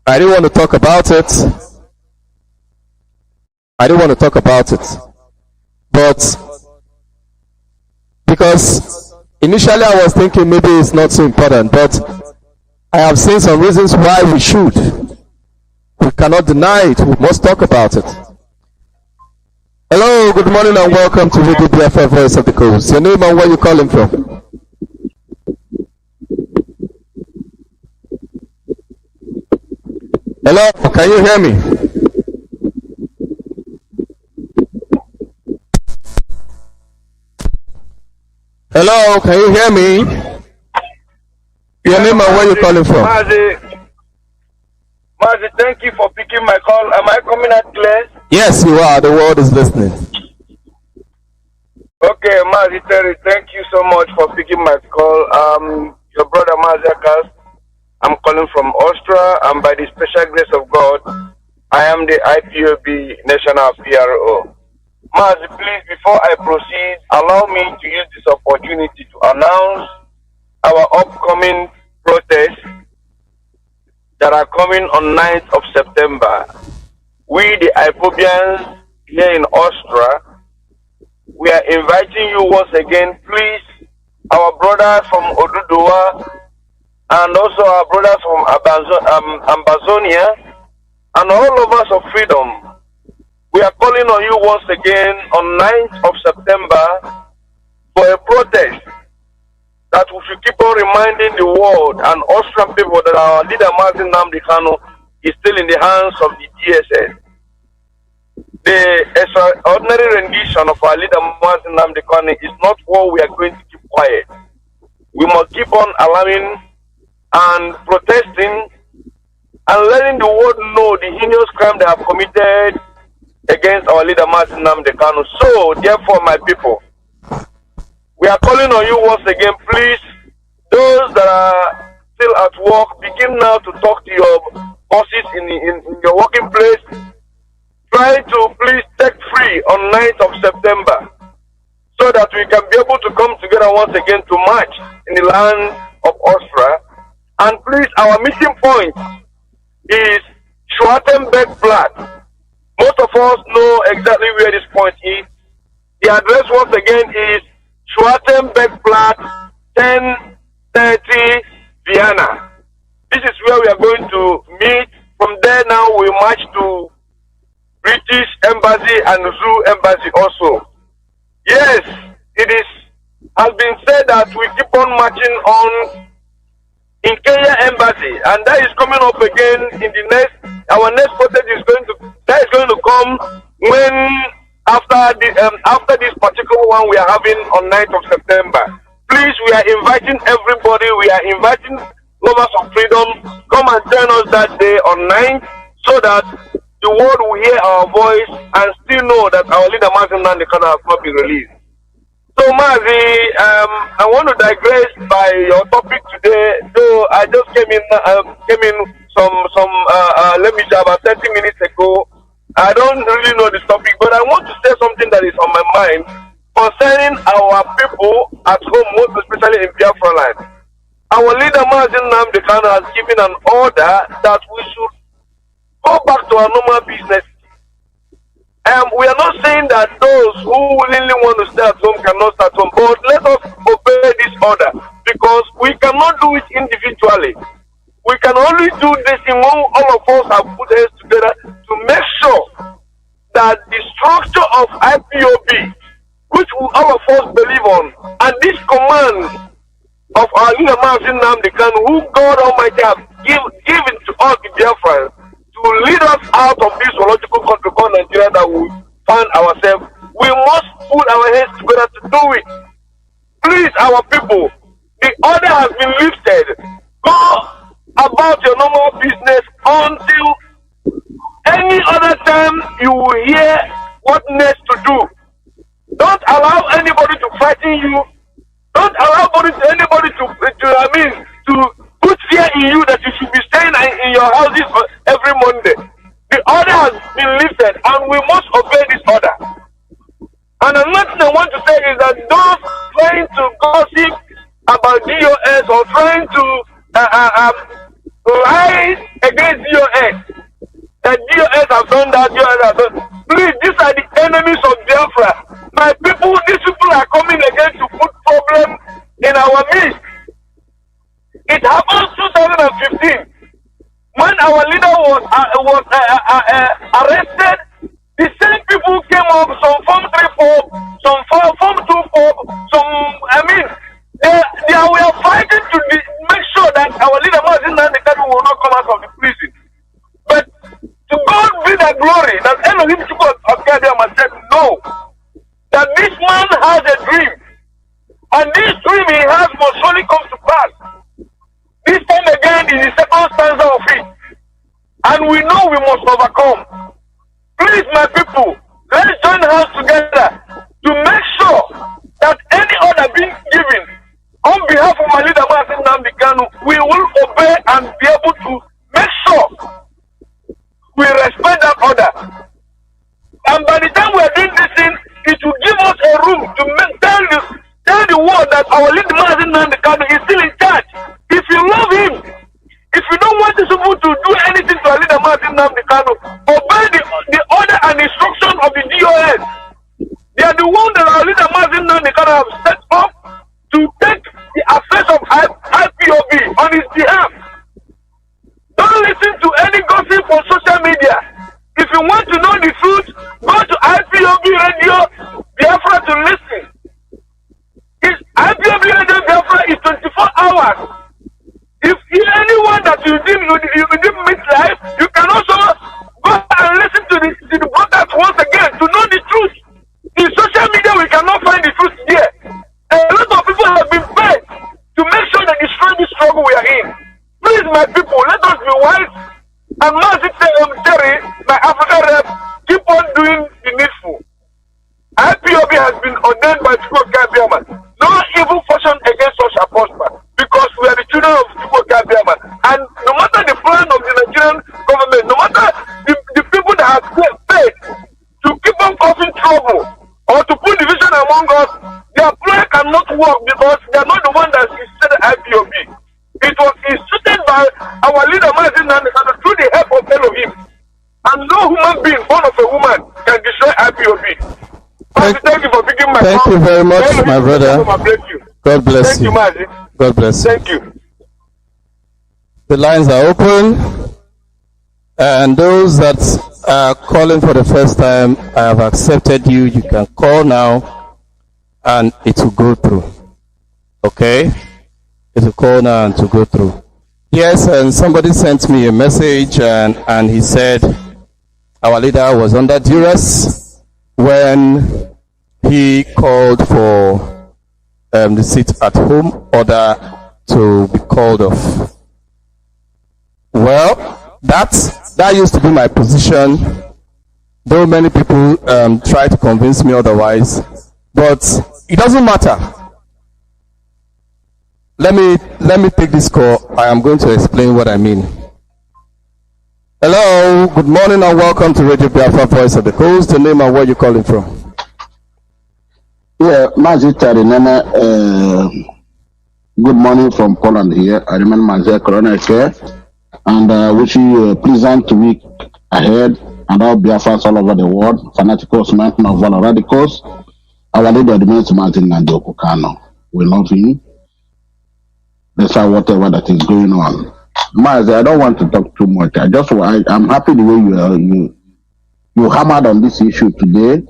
I didn't want to talk about it. But because initially I was thinking maybe it's not so important, but I have seen some reasons why we should. We cannot deny it. We must talk about it. Hello, good morning and welcome to Radio Biafra, Voice of the Coast. Your name and where you calling from? Hello, can you hear me? Hello, can you hear me? Your name and where you calling from? Mazi, thank you for picking my call. Am I coming out clear? Yes, you are. The world is listening. Okay, Mazi Terry, thank you so much for picking my call. Your brother Mazi Akas. I'm calling from Austria, and by the special grace of God, I am the IPOB National PRO. Mazi, please, before I proceed, allow me to use this opportunity to announce our upcoming protests that are coming on 9th of September. We, the IPOBians here in Austria, we are inviting you once again, please, our brothers from Oduduwa, and also our brothers from Ambazonia, and all of us of freedom. We are calling on you once again on 9th of September for a protest that we should keep on reminding the world and Austrian people that our leader Mazi Nnamdi Kanu is still in the hands of the DSS. The extraordinary rendition of our leader Mazi Nnamdi Kanu is not what we are going to keep quiet. We must keep on alarming and protesting and letting the world know the heinous crime they have committed against our leader Mazi Nnamdi Kanu. So, therefore, my people, we are calling on you once again, please, those that are still at work, begin now to talk to your bosses in your working place. Try to please take free on 9th of September so that we can be able to come together once again to march in the land of Austria. And please, our meeting point is Schwarzenbergplatz. Most of us know exactly where this point is. The address once again is Schwarzenbergplatz 1030 Vienna. This is where we are going to meet. From there now we march to British Embassy and Zoo Embassy also. Yes, has been said that we keep on marching on in Kenya Embassy, and that is coming up again in the next. Our next protest is going to come when after this particular one we are having on 9th of September. Please, we are inviting everybody. We are inviting lovers of freedom. Come and join us that day on 9th, so that the world will hear our voice and still know that our leader Mazi Nnamdi Kanu has not been released. So, Mazi, I want to digress by your topic today. Though I just came in let me say about 30 minutes ago. I don't really know this topic, but I want to say something that is on my mind concerning our people at home, most especially in Biafra land. Our leader Mazi Nnamdi Kanu has given an order that we should go back to our normal business. We are not saying that those who willingly want to stay at home cannot stay at home, but let us obey this order, because we cannot do it individually. We can only do this in when all of us have put heads together to make sure that the structure of IPOB, which all of us believe on, and this command of our leader Mazi Nnamdi Kanu, who God Almighty has given to us the Biafrans, to lead us out of this zoological country called Nigeria that we find ourselves, we must put our heads together to do it. Please, our people, the order has been lifted. Go about your normal business until any other time you will hear what next to do. Don't allow anybody to frighten you. Don't allow anybody to put fear in you that you should be staying in your houses every Monday. The order has been lifted and we must obey this order. And another thing I want to say is that those trying to gossip about DOS or trying to lie against DOS, that DOS have done that, DOS have done. Please, these are the enemies of Biafra. My people, these people are coming again to put problems in our midst. It happened 2015 when our leader was And this dream he has must surely come to pass. This time again is the second stanza of it. And we know we must overcome. Please, my people, let's join hands together to make sure that any order being given on behalf of my leader, Mazi Nnamdi Kanu, we will obey and be able to make sure we respect that order. And by the time we are doing this thing, it will give us a room to tell the world that our leader, Mazi Nnamdi Kanu, is still in charge. If you love him, if you don't want these people to do anything to our leader, Mazi Nnamdi Kanu, obey the order and instruction of the DOS. They are the ones that our leader, Mazi Nnamdi Kanu, have set up to take the affairs of IPOB on his behalf. Don't listen to any gossip on social media. If you want to know the truth, go to IPOB Radio Biafra to listen. IPOB Radio Biafra is 24 hours. If anyone that you didn't meet live, you can also go and listen to the broadcast once again to know the truth. In social media, we cannot find the truth here. A lot of people have been paid to make sure they destroy this struggle we are in. Please, my people, let us be wise. And Mazi Terry, my African rep, keep on doing the needful. IPOB has been ordained by Chukwu Kabiama. No evil fortune against us shall prosper, because we are the children of Chukwu Kabiama. And no matter the plan of the Nigerian government, no matter the people that have paid to keep on causing trouble or to put division among us, their plan cannot work because they are not the one that instituted IPOB. It was instituted by our leader, Mazi Nnamdi Kanu, through the help of Elohim. And no human being born of a woman can destroy IPOB. Thank you for picking my Thank you very much, my brother. God bless Thank you, Mazi. God bless you. Thank you. The lines are open. And those that are calling for the first time, I have accepted you. You can call now and it will go through. Okay? It will call now and to go through. Yes, and somebody sent me a message and he said our leader was under duress when he called for the sit at home order to be called off. Well, that used to be my position, though many people try to convince me otherwise, but it doesn't matter. Let me take this call. I am going to explain what I mean. Hello, good morning and welcome to Radio Biafra, Voice of the Coast. The name and where you calling from? Yeah, Mazi Tami Remy, good morning from Poland here. I remember Mazi Corona here, and wishing you a pleasant week ahead, and all Biafrans all over the world, fanaticals, mountain of valor radicals. Our leader remains Mazi Nnamdi Kanu. We love him. Despite whatever that is going on. Mazi, I don't want to talk too much. I'm happy the way you hammered on this issue today.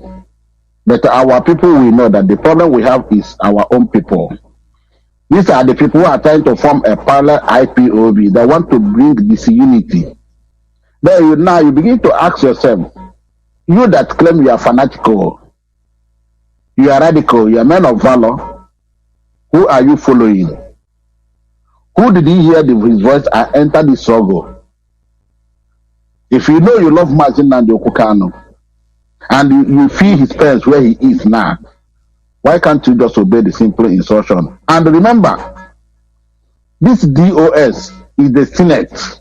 But our people, we know that the problem we have is our own people. These are the people who are trying to form a parallel IPOB. They want to bring disunity. Then now you begin to ask yourself, you that claim you are fanatical, you are radical, you are men of valor, who are you following? Who did he hear his voice and enter the struggle? If you know you love Mazi Nnamdi Kanu and you feel his parents where he is now, why can't you just obey the simple instruction? And remember, this DOS is the Senate.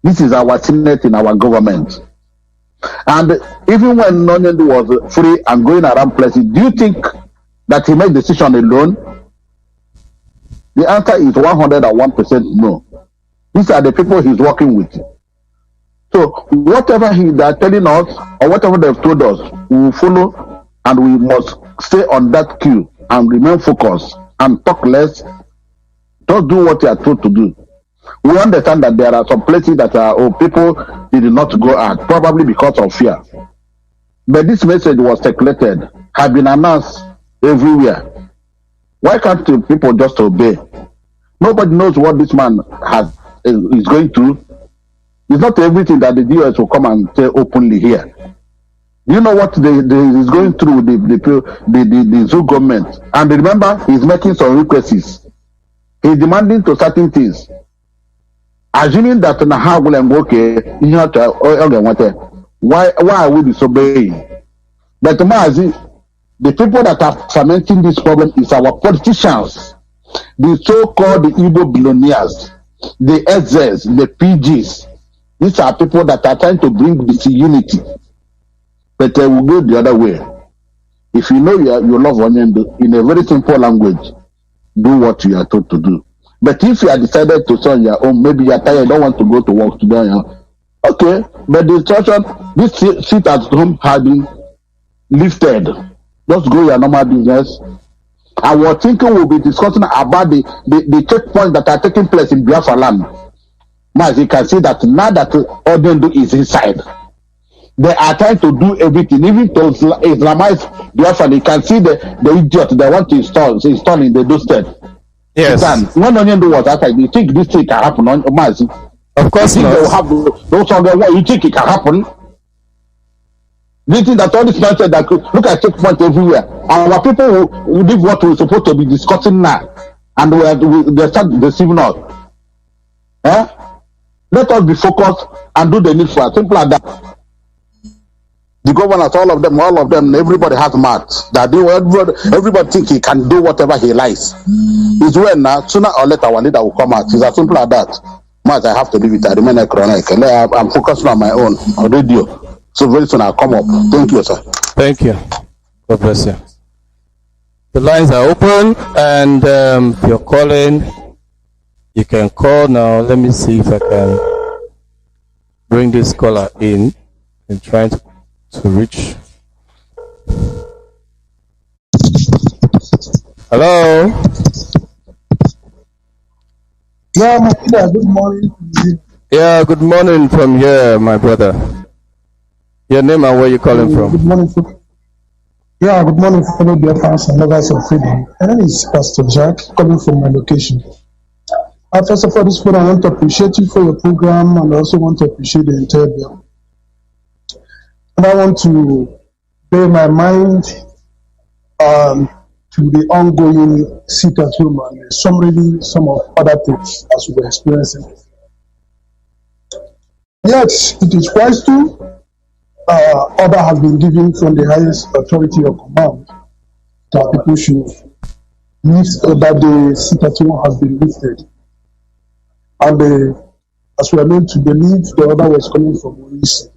This is our Senate in our government. And even when Nonyendu was free and going around places, do you think that he made the decision alone? The answer is 101% no. These are the people he's working with. So whatever they're telling us or whatever they've told us, we will follow and we must stay on that queue and remain focused and talk less. Just do what you are told to do. We understand that there are some places that people did not go at, probably because of fear. But this message was circulated, have been announced everywhere. Why can't people just obey? Nobody knows what this man is going through. It's not everything that the DOS will come and say openly here. Do you know what is going through the zoo government? And remember, he's making some requests. He's demanding to certain things. Assuming that Naha will okay, you know, why are we disobeying? But Mazi, the people that are fermenting this problem is our politicians, the so-called the Igbo billionaires, the SZs, the PGs. These are people that are trying to bring this unity. But they will go the other way. If you know you love Onyendo, in a very simple language, do what you are told to do. But if you are decided to sell your own, maybe you are tired, you don't want to go to work today, okay, but the instruction, this seat at home has been lifted. Just go your normal business. I was thinking we'll be discussing about the checkpoints that are taking place in Biafra land. As you can see that now that Odendo is inside, they are trying to do everything, even to Islamize Biafra. You can see the idiot they want to install in the doorstep. Yes. When Odendo was outside, you think this thing can happen on Mazi? Of course not. They will have those on the wall. You think it can happen? Do you think that all this nonsense that look at checkpoint everywhere? Our people who did what we're supposed to be discussing now, and they start deceiving us. Let us be focused and do the needful. Simple as that. The governors, all of them, everybody has marks. That everybody think he can do whatever he likes. It's when now, sooner or later, our leader will come out. It's as simple as that. Mas, I have to leave it. I remain a chronic. I'm focusing on my own, on radio. So very soon I'll come up. Thank you, sir. Thank you. God bless you. The lines are open, and if you're calling, you can call now. Let me see if I can bring this caller in and trying to reach. Hello. Yeah, my brother, good morning. Yeah, good morning from here, my brother. Your name and where you calling from? Good morning. Good morning, fellow Biafrans and lovers of freedom. My name is Pastor Jack, coming from my location. First of all, this morning I want to appreciate you for your program, and I also want to appreciate the entire Biafra. And I want to bear my mind to the ongoing sit at home and some of other things as we're experiencing. Yes, it is wise to. Order has been given from the highest authority of command that people should lift, that the sit at home has been lifted. And as we are meant to believe, the order was coming from Orisi.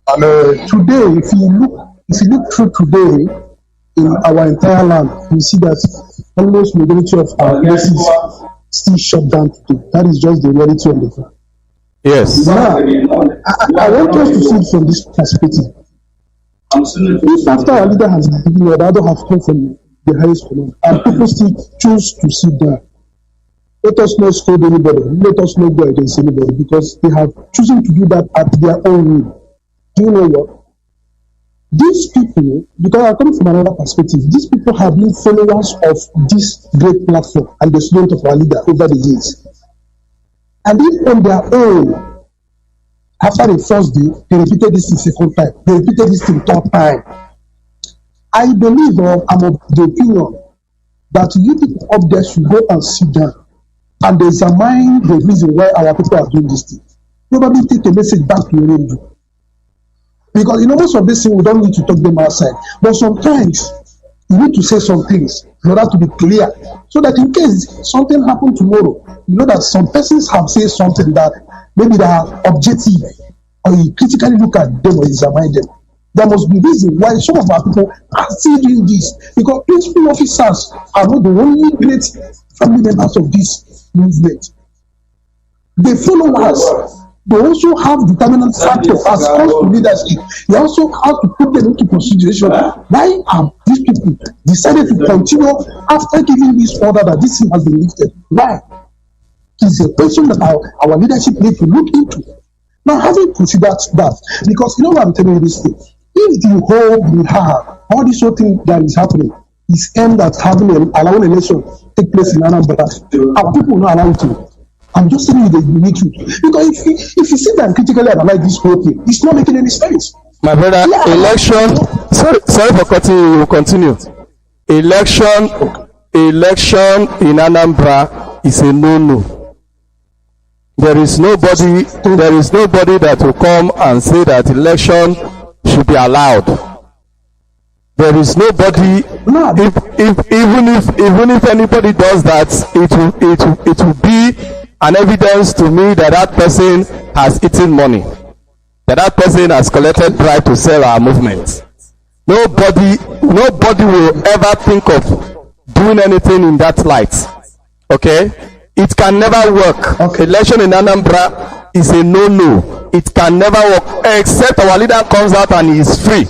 And today, if you look through today in our entire land, you see that almost majority of our places still shut down today. That is just the reality on the ground. Yes. Now, I want us to see it from this perspective. If after our leader has given order, other have come from the highest command, and people still choose to sit down, let us not scold anybody, let us not go against anybody, because they have chosen to do that at their own will. Do you know what? These people, because I come from another perspective, these people have been followers of this great platform and the student of our leader over the years. And if on their own, after the first day, they repeated this the second time, they repeated this the third time. I believe, or I'm of the opinion, that you people up there should go and sit down and examine the reason why our people are doing this thing. Probably take a message back to your own. Because most of these things we don't need to talk them outside. But sometimes you need to say some things in order to be clear, so that in case something happens tomorrow, you know that some persons have said something that maybe they are objective, or you critically look at them or examine them. There must be reason why some of our people are still doing this, because principal officers are not the only great family members of this movement. They follow us. They also have determinant factors as comes to leadership. They also have to put them into consideration. Why are these people decided to continue after giving this order that this thing has been lifted? Why? It's a question that our leadership needs to look into. Now, having considered that, because you know what I'm telling you this thing, if the whole we have, all this whole thing that is happening is aimed at allowing an election take place in Anambra, our people will not allow it to. I'm just telling you the unique truth. Because if you sit there and critically analyze this whole thing, it's not making any sense. My brother, election. Sorry for cutting you. We'll continue. Election in Anambra is a no-no. There is nobody that will come and say that election should be allowed. There is nobody. Even if anybody does that, it will be an evidence to me that that person has eaten money, that person has collected bribe to sell our movement. Nobody will ever think of doing anything in that light. Okay, it can never work. Okay. Election in Anambra is a no-no. It can never work except our leader comes out and he is free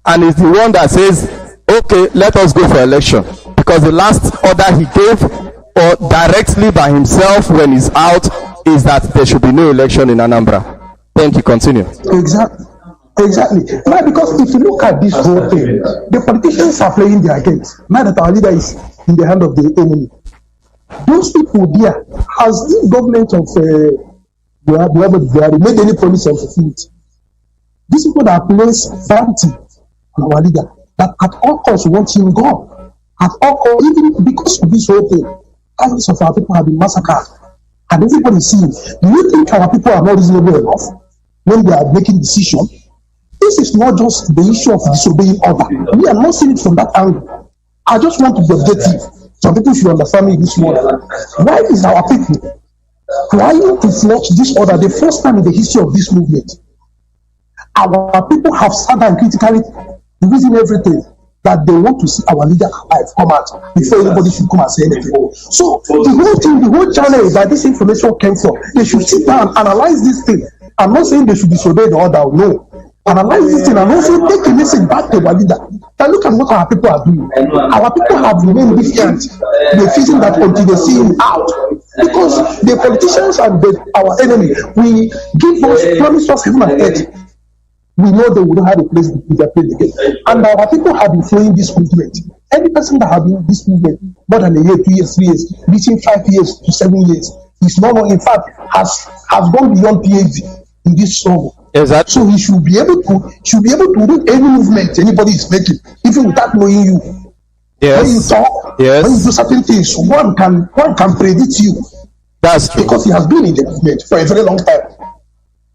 and is the one that says, okay, let us go for election, because the last order he gave, or directly by himself when he's out, is that there should be no election in Anambra. Thank you. Continue. Exactly. Now, because if you look at this whole thing, the politicians are playing their games. Now that our leader is in the hand of the enemy, those people there, has this government of Buhari made any promise of fulfillment? These people that place bounty on our leader, that at all costs want him gone, at all costs, even because of this whole thing, thousands of our people have been massacred, and everybody sees. Do you think our people are not reasonable enough when they are making decisions? This is not just the issue of disobeying order. We are not seeing it from that angle. I just want to be objective. Some people should understand me in this morning. Why is our people trying to flush this order the first time in the history of this movement? Our people have sat down critically reason everything that they want to see our leader alive come out before anybody should come and say anything. So the whole thing, the whole channel that this information came from, they should sit down, analyze this thing. I'm not saying they should disobey the order, no. Analyze this thing and also take a message back to our leader. Now look at what our people are doing. Our people have remained defiant. They're facing that until they see him out. Because the politicians and our enemy, we give us, promise us heaven and earth. We know they wouldn't have a place to their place again. And our people have been following this movement. Any person that has been in this movement more than a year, 2 years, 3 years, reaching 5 years to 7 years, is no more, in fact, has gone beyond PhD in this struggle. Exactly. So he should be able to read any movement anybody is making, even without knowing you. Yes. When you talk, yes, when you do certain things, one can predict you. That's true. Because he has been in the movement for a very long time.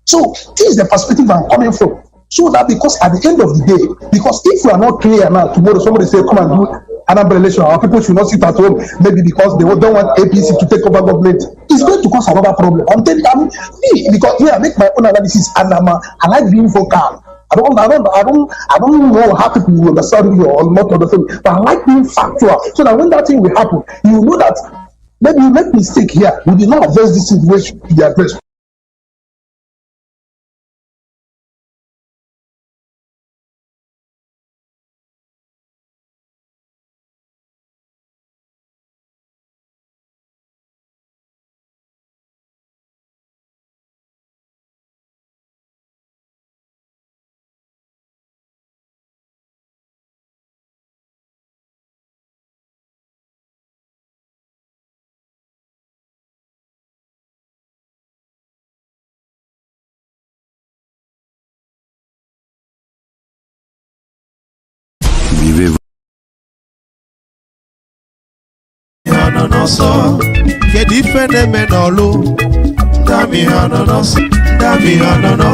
So this is the perspective I'm coming from. So that because at the end of the day, because if we are not clear now, tomorrow somebody say come and do another election, our people should not sit at home, maybe because they don't want APC to take over government. It's going to cause another problem. I'm telling you, because I make my own analysis and I like being vocal. I don't know how people will understand you or not understand, but I like being factual. So that when that thing will happen, you know that maybe you make mistake here. We did not address this situation to be addressed. So get different menolo Dami hano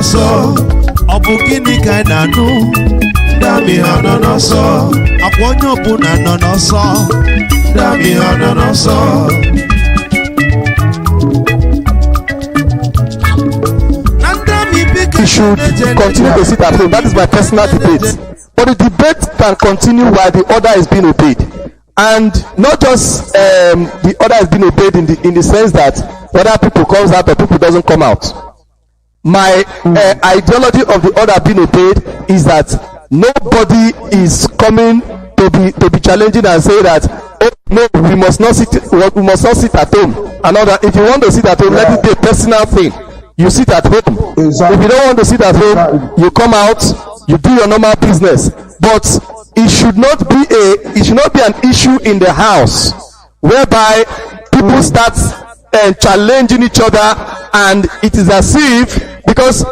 so Obukini kaina nu Dami hano so Akwonyo puna no so Dami hano so We should continue to sit at home. That is my personal debate. But the debate can continue while the order is being obeyed. And not just the order has been obeyed in the sense that whether people comes out or people doesn't come out. My ideology of the order being obeyed is that nobody is coming to be challenging and say that, oh no, we must not sit at home. And all that. If you want to sit at home, let it be a personal thing. You sit at home. Exactly. If you don't want to sit at home, you come out, you do your normal business. But it should not be an issue in the house whereby people start challenging each other, and it is as if, because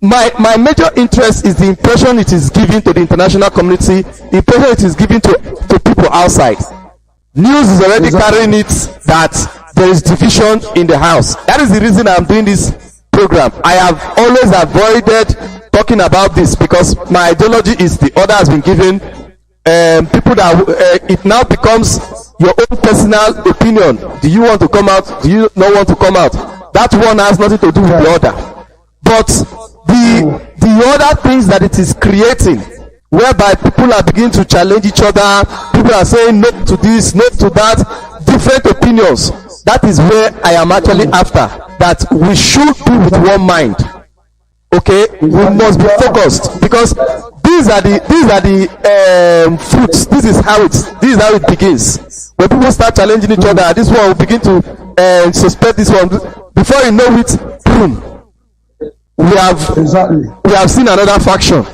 my major interest is the impression it is giving to the international community, the impression it is giving to people outside. News is already carrying it that there is division in the house. That is the reason I'm doing this program. I have always avoided talking about this because my ideology is the order has been given. People that it now becomes your own personal opinion. Do you want to come out? Do you not want to come out? That one has nothing to do with the other. But the other things that it is creating, whereby people are beginning to challenge each other, people are saying no to this, no to that, different opinions. That is where I am actually after. That we should be with one mind. Okay, we must be focused because these are the fruits. This is how it begins. When people start challenging each other, this one will begin to suspect this one. Before you know it, boom, we have seen another faction,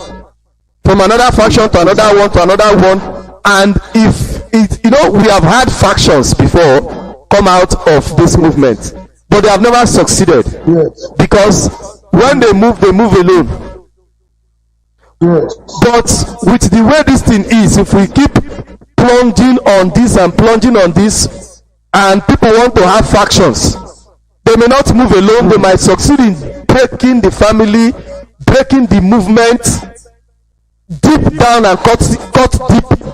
from another faction to another one, and if it, we have had factions before come out of this movement, but they have never succeeded. Yes. Because when they move alone. Yes. But with the way this thing is, if we keep plunging on this and plunging on this, and people want to have factions, they may not move alone. They might succeed in breaking the family, breaking the movement deep down and cut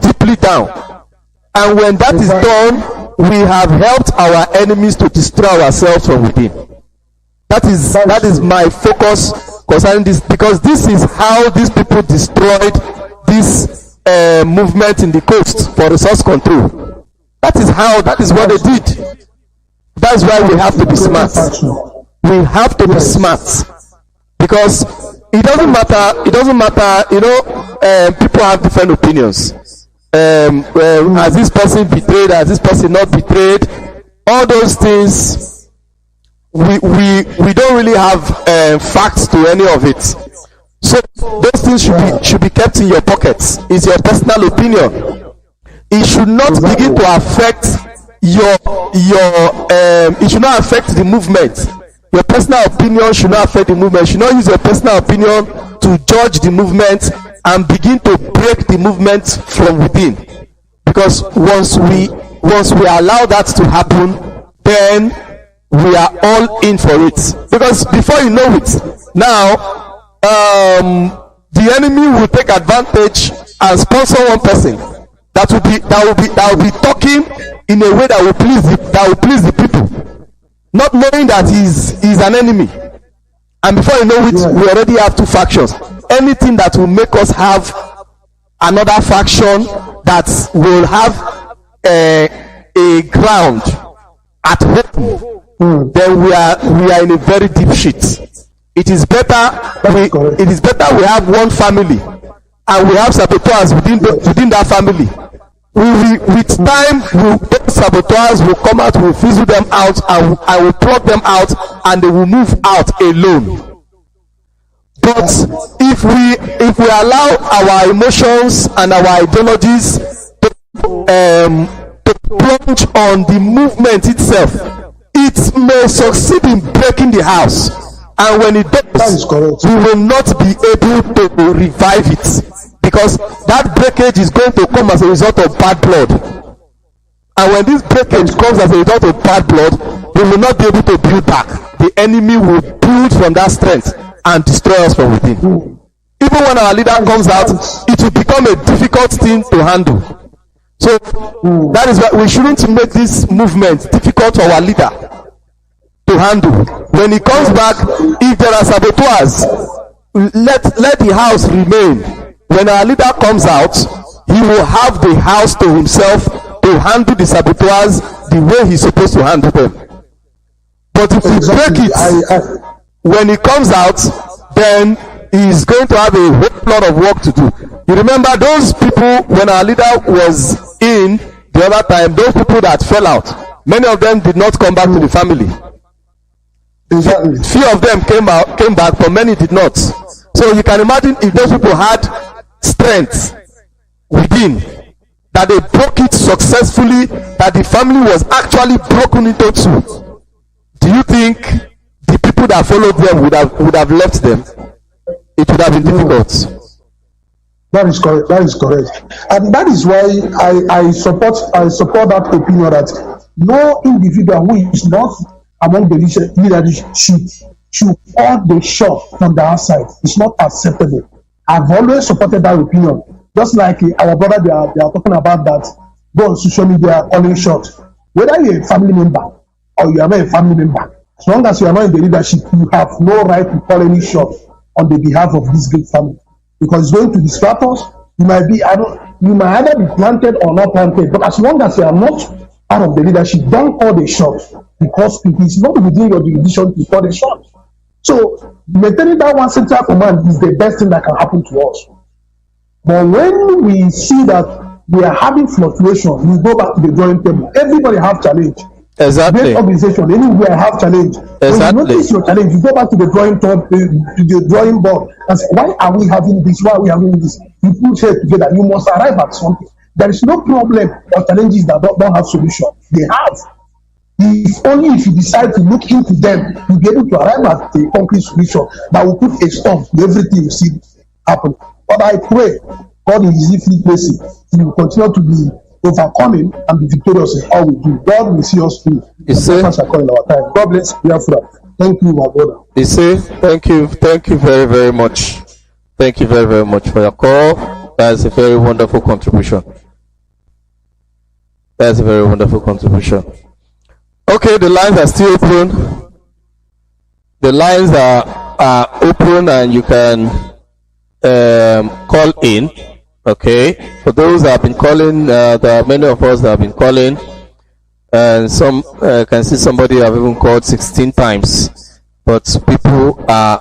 deeply down. And when that is done, we have helped our enemies to destroy ourselves from within. That is my focus concerning this, because this is how these people destroyed this movement in the coast for resource control. That is what they did. That's why we have to be smart. We have to be smart, because it doesn't matter. People have different opinions. Has this person betrayed? Has this person not betrayed? All those things, we don't really have facts to any of it. So those things should be kept in your pockets. It's your personal opinion. It should not begin to affect it should not affect the movement. Your personal opinion should not affect the movement. You should not use your personal opinion to judge the movement and begin to break the movement from within. Because once we allow that to happen, then we are all in for it. Because before you know it, now the enemy will take advantage and sponsor one person that will be talking in a way that will please the people, not knowing that he's an enemy. And before you know it, we already have two factions. Anything that will make us have another faction that will have a ground at home, then we are in a very deep shit. It is better we have one family and we have saboteurs within that family. With time, those saboteurs will come out, we'll fizzle them out, and I will plug them out, and they will move out alone. But if we allow our emotions and our ideologies to plunge on the movement itself, it may succeed in breaking the house, and when it does, we will not be able to revive it, because that breakage is going to come as a result of bad blood. And when this breakage comes as a result of bad blood, we will not be able to build back. The enemy will build from that strength and destroy us from within. Even when our leader comes out, it will become a difficult thing to handle. So that is why we shouldn't make this movement difficult for our leader to handle. When he comes back, if there are saboteurs, let the house remain. When our leader comes out, he will have the house to himself to handle the saboteurs the way he's supposed to handle them. But if we break it, when he comes out, then he's going to have a whole lot of work to do. You remember those people, when our leader was in the other time, those people that fell out, many of them did not come back to the family. Exactly. Few of them came back, but many did not. So you can imagine if those people had strength within, that they broke it successfully, that the family was actually broken into two. Do you think the people that followed them would have left them? it would have been difficult. That is correct. That is correct, and that is why I support that opinion that no individual who is not among the leadership should call the shot from the outside. It's not acceptable. I've always supported that opinion. Just like our brother, they are talking about that. Go on social media calling shots. Whether you're a family member or you are not a family member, as long as you are not in the leadership, you have no right to call any shot on the behalf of this great family. Because it's going to distract us. You might either be planted or not planted. But as long as you are not out of the leadership, don't call the shot, because it is not within your jurisdiction to call the shot. So maintaining that one central command is the best thing that can happen to us. But when we see that we are having fluctuation, we go back to the drawing table. Everybody have challenge. Exactly. Great organization, anywhere have challenge. Exactly. When you notice your challenge, you go back to the drawing board and say, why are we having this? Why are we having this? You put head together. You must arrive at something. There is no problem or challenges that don't have solution. They have. If only if you decide to look into them, you'll be able to arrive at a concrete solution that will put a stop to everything you see happen. But I pray God in His infinite mercy, He will continue to be overcoming and be victorious in all we do. God will see us through. You see? God bless Biafra. Thank you, my brother. You see, thank you very, very much. Thank you very, very much for your call. That's a very wonderful contribution. That's a very wonderful contribution. Okay, the lines are still open. The lines are open, and you can call in. Okay, for those that have been calling, there are many of us that have been calling, and some can see somebody have even called 16 times, but people are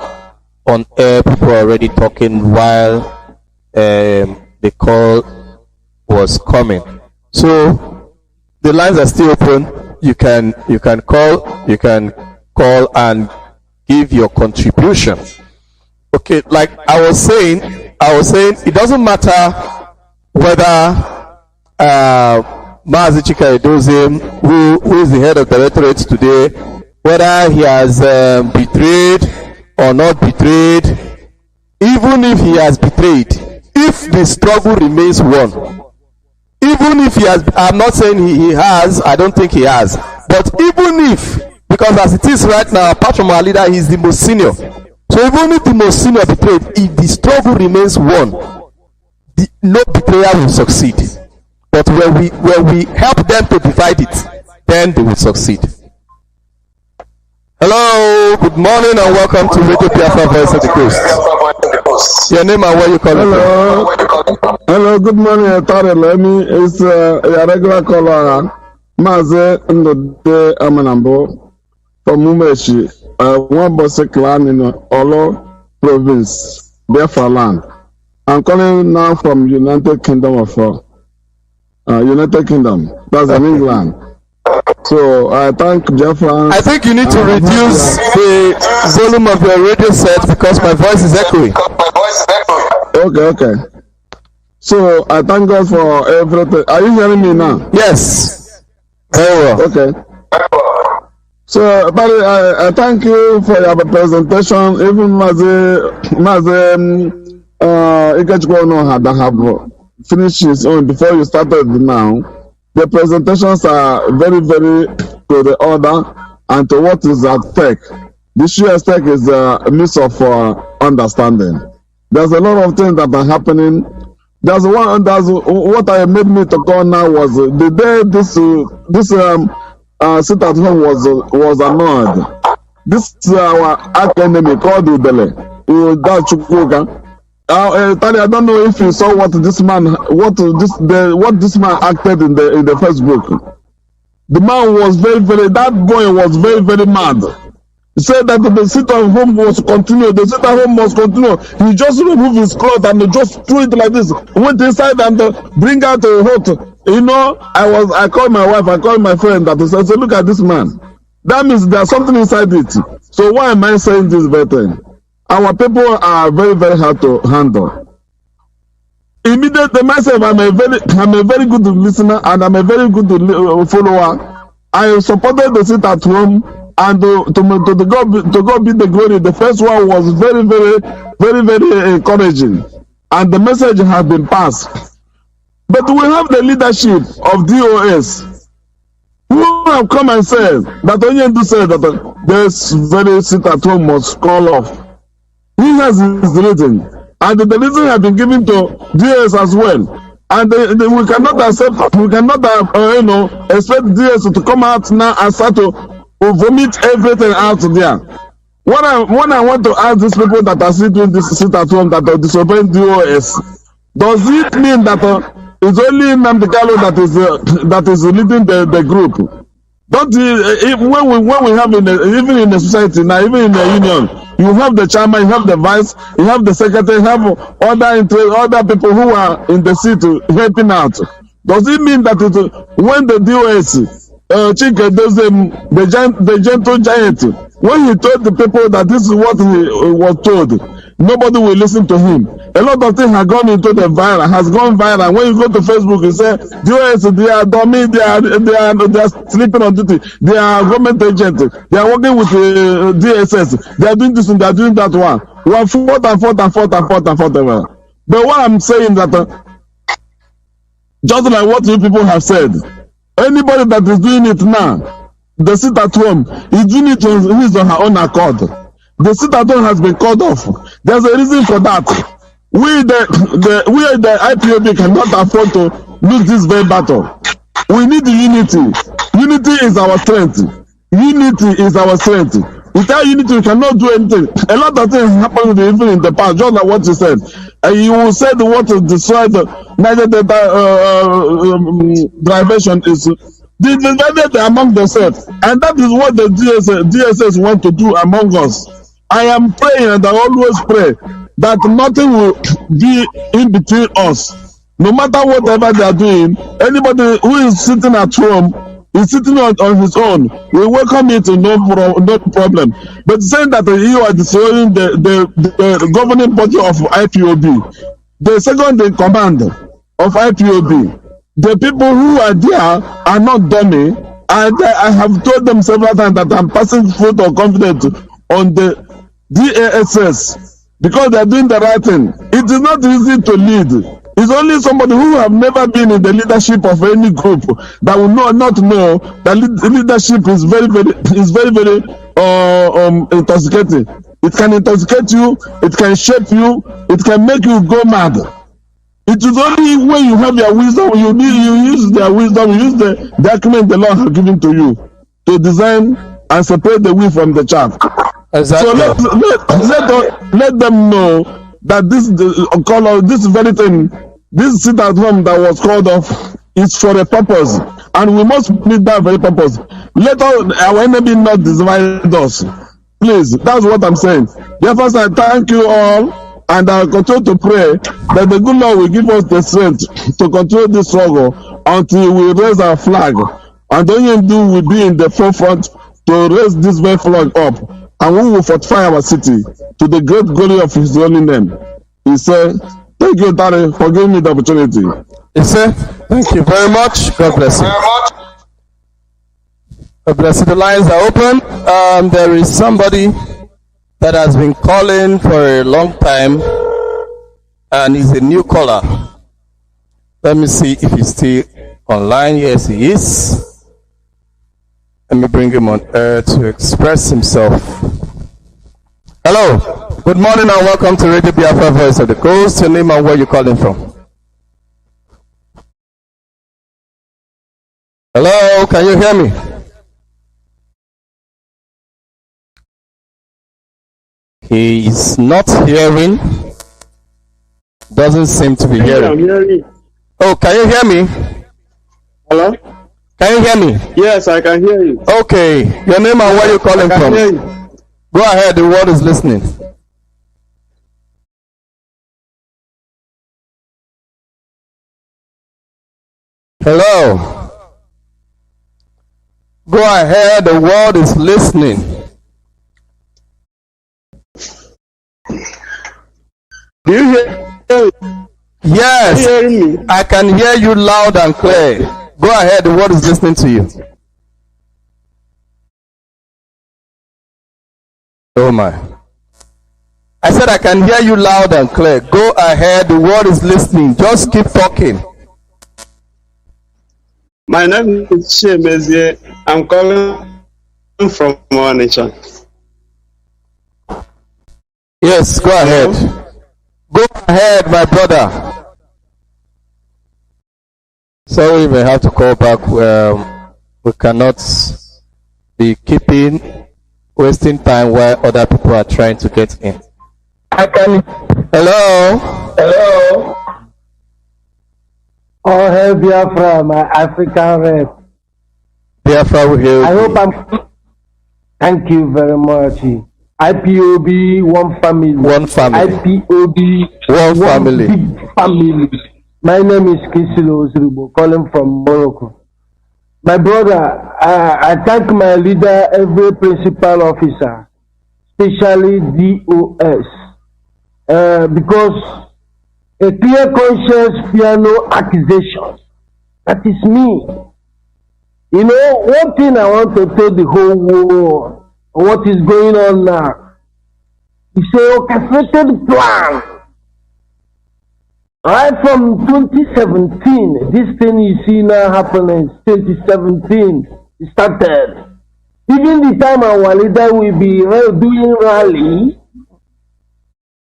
on air. People are already talking while the call was coming. So the lines are still open. You can call and give your contribution. Okay, like I was saying, it doesn't matter whether Mazi Chikaedozim, who is the head of directorate today, whether he has betrayed or not betrayed. Even if he has betrayed, if the struggle remains one, even if he has, I'm not saying he has, I don't think he has, but even if, because as it is right now, apart from our leader, he's the most senior. So even if the most senior betrayed, if the struggle remains one, no betrayer will succeed. But when we help them to divide it, then they will succeed. Hello, good morning, and welcome to Radio Biafra Voice of the Coast. Your name and where you calling from? Hello, good morning, Remy. It's a regular caller, Mazi Nnamdi Kanu from Mumeshi, one boss clan in Olo province, Biafra land. I'm calling now from United Kingdom of United Kingdom. That's in England. So I thank Biafra. I think you need to reduce the volume of your radio set because my voice is echoing. Okay. So I thank God for everything. Are you hearing me now? Yes. Very well. Okay. So, Barry, I thank you for your presentation. Even Mazi Ikechukwu had have finished his own before you started now. The presentations are very, very to the order and to what is at stake. The issue at stake is a miss of understanding. There's a lot of things that are happening. That's what I made me to call now was the day this sit at home was annoyed. This is our arch enemy called Udele. Tali, I don't know if you saw what this man acted in the Facebook. The man was that boy was very, very mad. He said that the sit at home was continue. The sit at home must continue. He just removed his cloth and just threw it like this. Went inside and bring out a hot. You know, I called my wife, I called my friend that said, look at this man. That means there's something inside it. So why am I saying this very thing? Our people are very, very hard to handle. Immediately myself, I'm a very good listener and I'm a very good follower. I supported the sit at home and to God be the glory. The first one was very encouraging, and the message has been passed. But we have the leadership of DOS who have come and said that Onyendu said that this very sit at home must call off. He has his reason, and the reason has been given to DS as well. And we cannot accept, we cannot expect DS to come out now and start to vomit everything out there. When I want to ask these people that are sitting this sit at home that are disobeying DOS, does it mean that it's only Nnamdi Kanu that is leading the group? Don't when we have even in a society now, even in a union, you have the chairman, you have the vice, you have the secretary, you have other people who are in the seat helping out. Does it mean that when the DOS Chike does the gentle giant, when he told the people that this is what he was told, nobody will listen to him. A lot of things have gone into the viral, has gone viral. When you go to Facebook, you say DOS, they are dummy, they are sleeping on duty, they are government agents, they are working with DSS, they are doing this and they are doing that one. We have fought. But what I'm saying that just like what you people have said, anybody that is doing it now, the sit at home is doing it on his or her own accord. The sit at home has been called off. There's a reason for that. We the IPOB cannot afford to lose this very battle. We need unity. Unity is our strength. Unity is our strength. Without unity, we cannot do anything. A lot of things happened even in the past, just like what you said. You said what destroyed the Niger Delta diversion is divided among themselves, and that is what the DSS want to do among us. I am praying, and I always pray that nothing will be in between us. No matter whatever they are doing, anybody who is sitting at home is sitting on his own. We welcome it, no problem. But saying that you are destroying the governing body of IPOB, the second in command of IPOB, the people who are there are not dummy. I have told them several times that I'm passing vote of confidence on the DASS because they are doing the right thing. It is not easy to lead. It's only somebody who have never been in the leadership of any group that will not know that leadership is very intoxicating. It can intoxicate you, it can shape you, it can make you go mad. It is only when you have your wisdom, you use their wisdom, you use the document the Lord has given to you to design and separate the wheat from the chaff. Exactly. So let them know that this very thing, this sit at home that was called off is for a purpose, and we must meet that very purpose. Let our enemy not divide us. Please, that's what I'm saying. Therefore, I thank you all, and I'll continue to pray that the good Lord will give us the strength to continue this struggle until we raise our flag. And Onyendu will be in the forefront to raise this very flag up, and we will fortify our city to the great glory of His holy name. He said, thank you, Daddy, for giving me the opportunity. He said, thank you very much. God bless you. God bless you. The lines are open. There is somebody that has been calling for a long time, and he's a new caller. Let me see if he's still online. Yes, he is. Let me bring him on air to express himself. Hello. Good morning and welcome to Radio Biafra Voice of the Coast. Your name and where you're calling from. Hello, can you hear me? He is not hearing. Doesn't seem to be hearing. I'm hearing. Oh, can you hear me? Hello? Can you hear me? Yes, I can hear you. Okay, your name and where you're calling from. Hear you. Go ahead, the world is listening. Hello. Go ahead, the world is listening. Do you hear me? Yes, Can you hear me? I can hear you loud and clear. Go ahead, the world is listening to you. Oh my. I said I can hear you loud and clear. Go ahead. The world is listening. Just keep talking. My name is Shemezie. I'm calling from Onitsha. Yes, go ahead. Go ahead, my brother. Sorry, we may have to call back. We cannot be wasting time while other people are trying to get in. Hello? Hello? Oh, hey, Biafra, my African rep. Biafra will hear you. I hope Thank you very much. IPOB, one family. One family. IPOB, one family. Big family. My name is Kisilo Ozribo, calling from Morocco. My brother, I thank my leader, every principal officer, especially DOS, because a clear conscience, fear no accusation. That is me. You know, one thing I want to tell the whole world, what is going on now, it's an orchestrated plan. Right from 2017, this thing you see now happening, 2017, it started. Even the time our leader will be doing rally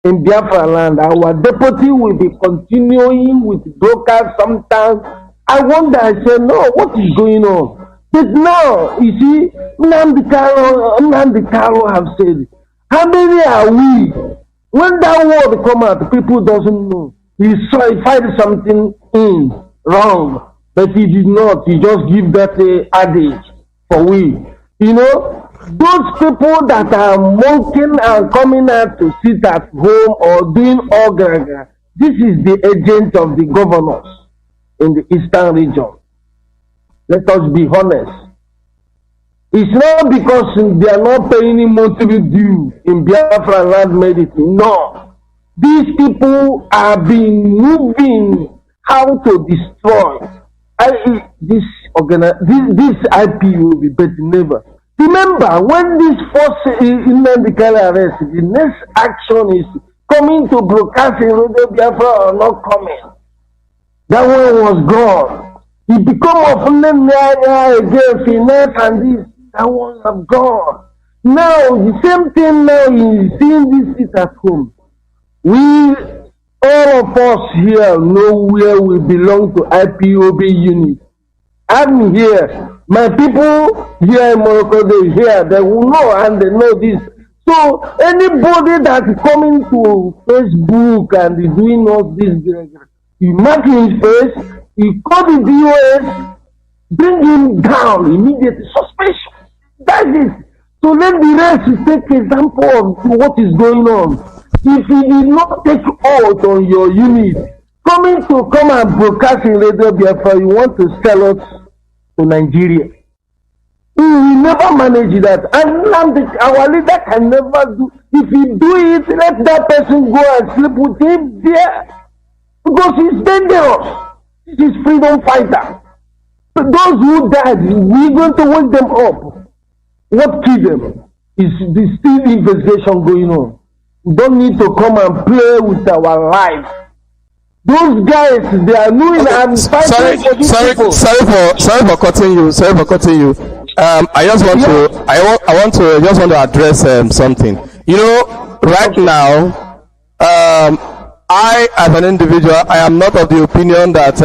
in Biafra land, our deputy will be continuing with brokers sometimes. I wonder, I said, no, what is going on? But now, you see, Nnamdi Kanu have said, how many are we? When that word come out, people doesn't know. He find something wrong, but he did not. He just give that adage for we. You know, those people that are mocking and coming out to sit at home or doing all gaga, this is the agent of the governors in the eastern region. Let us be honest. It's not because they are not paying any monthly due in Biafra land medicine. No. These people are being moving how to destroy this IPO, but never. Remember, when this force in the arrest, the next action is coming to broadcast in Radio Biafra or not coming. That one was gone. He become of again, finance and this. That one have gone. Now, the same thing now is seeing this sit at home. We, all of us here, know where we belong to IPOB unit. I'm here. My people here in Morocco, they here, they will know and they know this. So anybody that is coming to Facebook and is doing all this, you mark his face, you call the DOS, bring him down immediately, suspension. That's it. So let the rest take example of what is going on. If you did not take out on your unit, come and broadcast in Radio Biafra, you want to sell us to Nigeria. We will never manage that. And our leader can never do. If you do it, let that person go and sleep with him there. Because he's dangerous. He's freedom fighter. So those who died, we're going to wake them up. What killed them is the still investigation going on. We don't need to come and play with our life. Those guys, they are doing and fighting for these people. Sorry for cutting you. I want to address something. You know, right now, I as an individual, I am not of the opinion that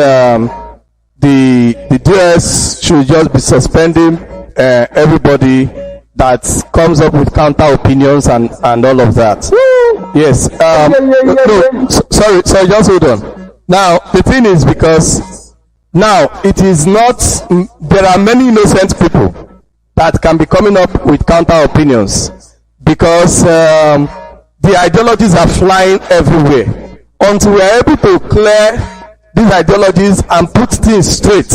the DS should just be suspending everybody that comes up with counter opinions and all of that. Yes. Sorry, just hold on. Now, the thing is, because now it is not, there are many innocent people that can be coming up with counter opinions because the ideologies are flying everywhere. Until we are able to clear these ideologies and put things straight,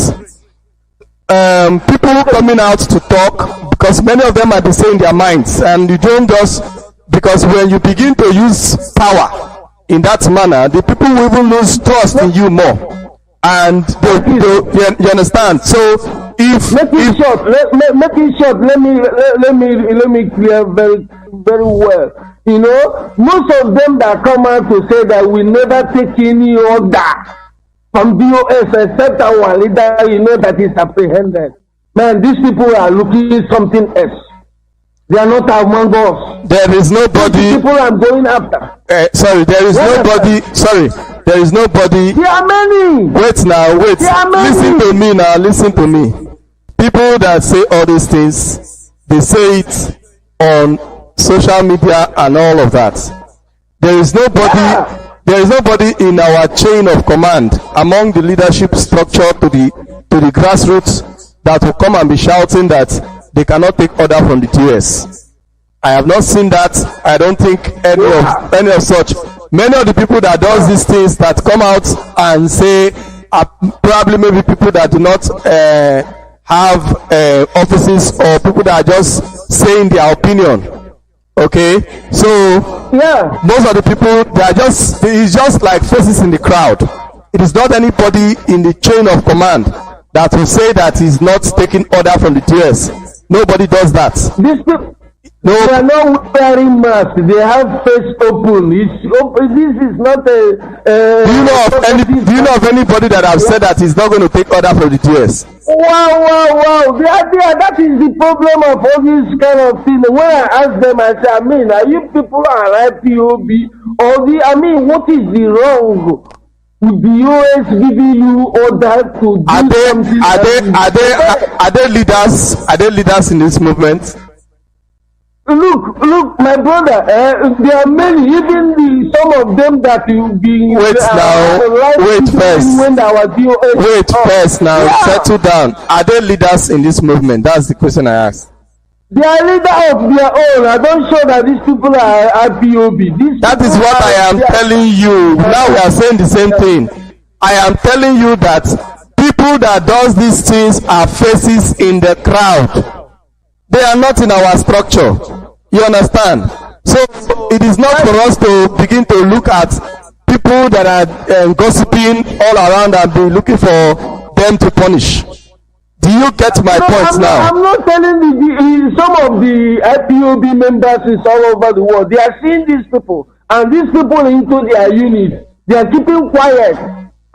people coming out to talk, because many of them are saying their minds, and you don't just, because when you begin to use power in that manner, the people will even lose trust in you more, and you understand. So Make it short. Make it short. Let me clear very well. You know, most of them that come out to say that we never take any order from DOS except our leader, you know, that is apprehended. Man, these people are looking at something else. They are not among us. There is nobody. People I'm going after. Sorry, there is nobody. Sorry, there is nobody. There are many. Wait now, wait. There are many. Listen to me now. Listen to me. People that say all these things, they say it on social media and all of that. There is nobody. Yeah. There is nobody in our chain of command among the leadership structure to the grassroots that will come and be shouting that they cannot take order from the TS. I have not seen that. I don't think any of such. Many of the people that does these things that come out and say are probably maybe people that do not have offices, or people that are just saying their opinion. Okay, so Yeah. most of the people, it's just like faces in the crowd. It is not anybody in the chain of command that will say that he's not taking order from the TS. Nobody does that. These people, No. they are not wearing masks. They have face open. This is not a. Do you know of anybody that have said that he's not going to take order from the TS? Wow. That is the problem of all this kind of thing. When I ask them, I say, are you people are IPOB? What is the wrong with the US giving you order to do something? Are they leaders? Are they leaders in this movement? Look, my brother. There are many, even some of them that you be. Wait first. Now, Yeah. settle down. Are they leaders in this movement? That's the question I asked. They are leader of their own. I don't show that these people are IPOB. That is what I am telling you. Now we are saying the same thing. I am telling you that people that does these things are faces in the crowd. They are not in our structure. You understand? So it is not for us to begin to look at people that are gossiping all around and be looking for them to punish. Do you get my point now? I'm not telling some of the IPOB members is all over the world. They are seeing these people, and these people into their unit. They are keeping quiet.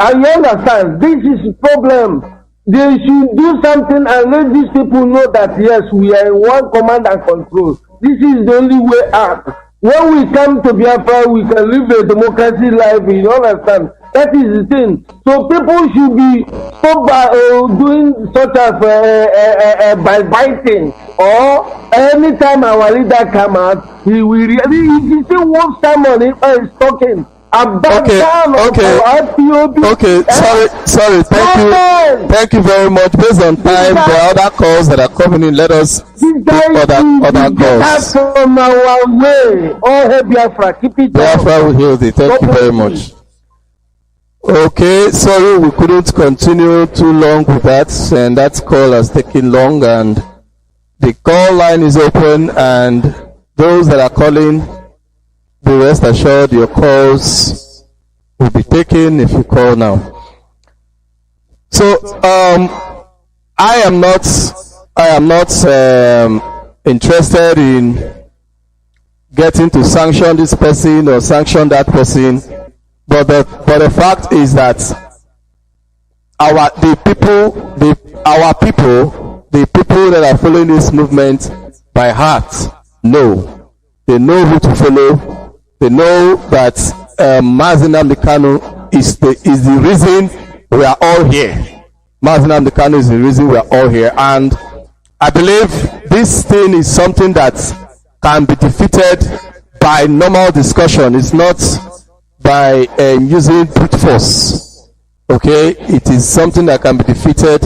And you understand? This is a problem. They should do something and let these people know that yes, we are in one command and control. This is the only way out. When we come to Biafra, we can live a democracy life. You understand? That is the thing. So people should be stopped by doing sort of by biting, or anytime our leader come out, he will really. If you see one Simon is talking. Okay. Sorry. Thank you very much. Based on time, there are other calls that are coming in. Let us take other calls. From our way. Biafra, keep it down. Biafra will heal it. Thank you very much. Okay, sorry we couldn't continue too long with that, and that call has taken long, and the call line is open, and those that are calling, be rest assured your calls will be taken if you call now. So I am not interested in getting to sanction this person or sanction that person, but the fact is that our people that are following this movement by heart know. They know who to follow. They know that Mazi Nnamdi Kanu is the reason we are all here. Mazi Nnamdi Kanu is the reason we are all here, and I believe this thing is something that can be defeated by normal discussion. It's not by using brute force. Okay, it is something that can be defeated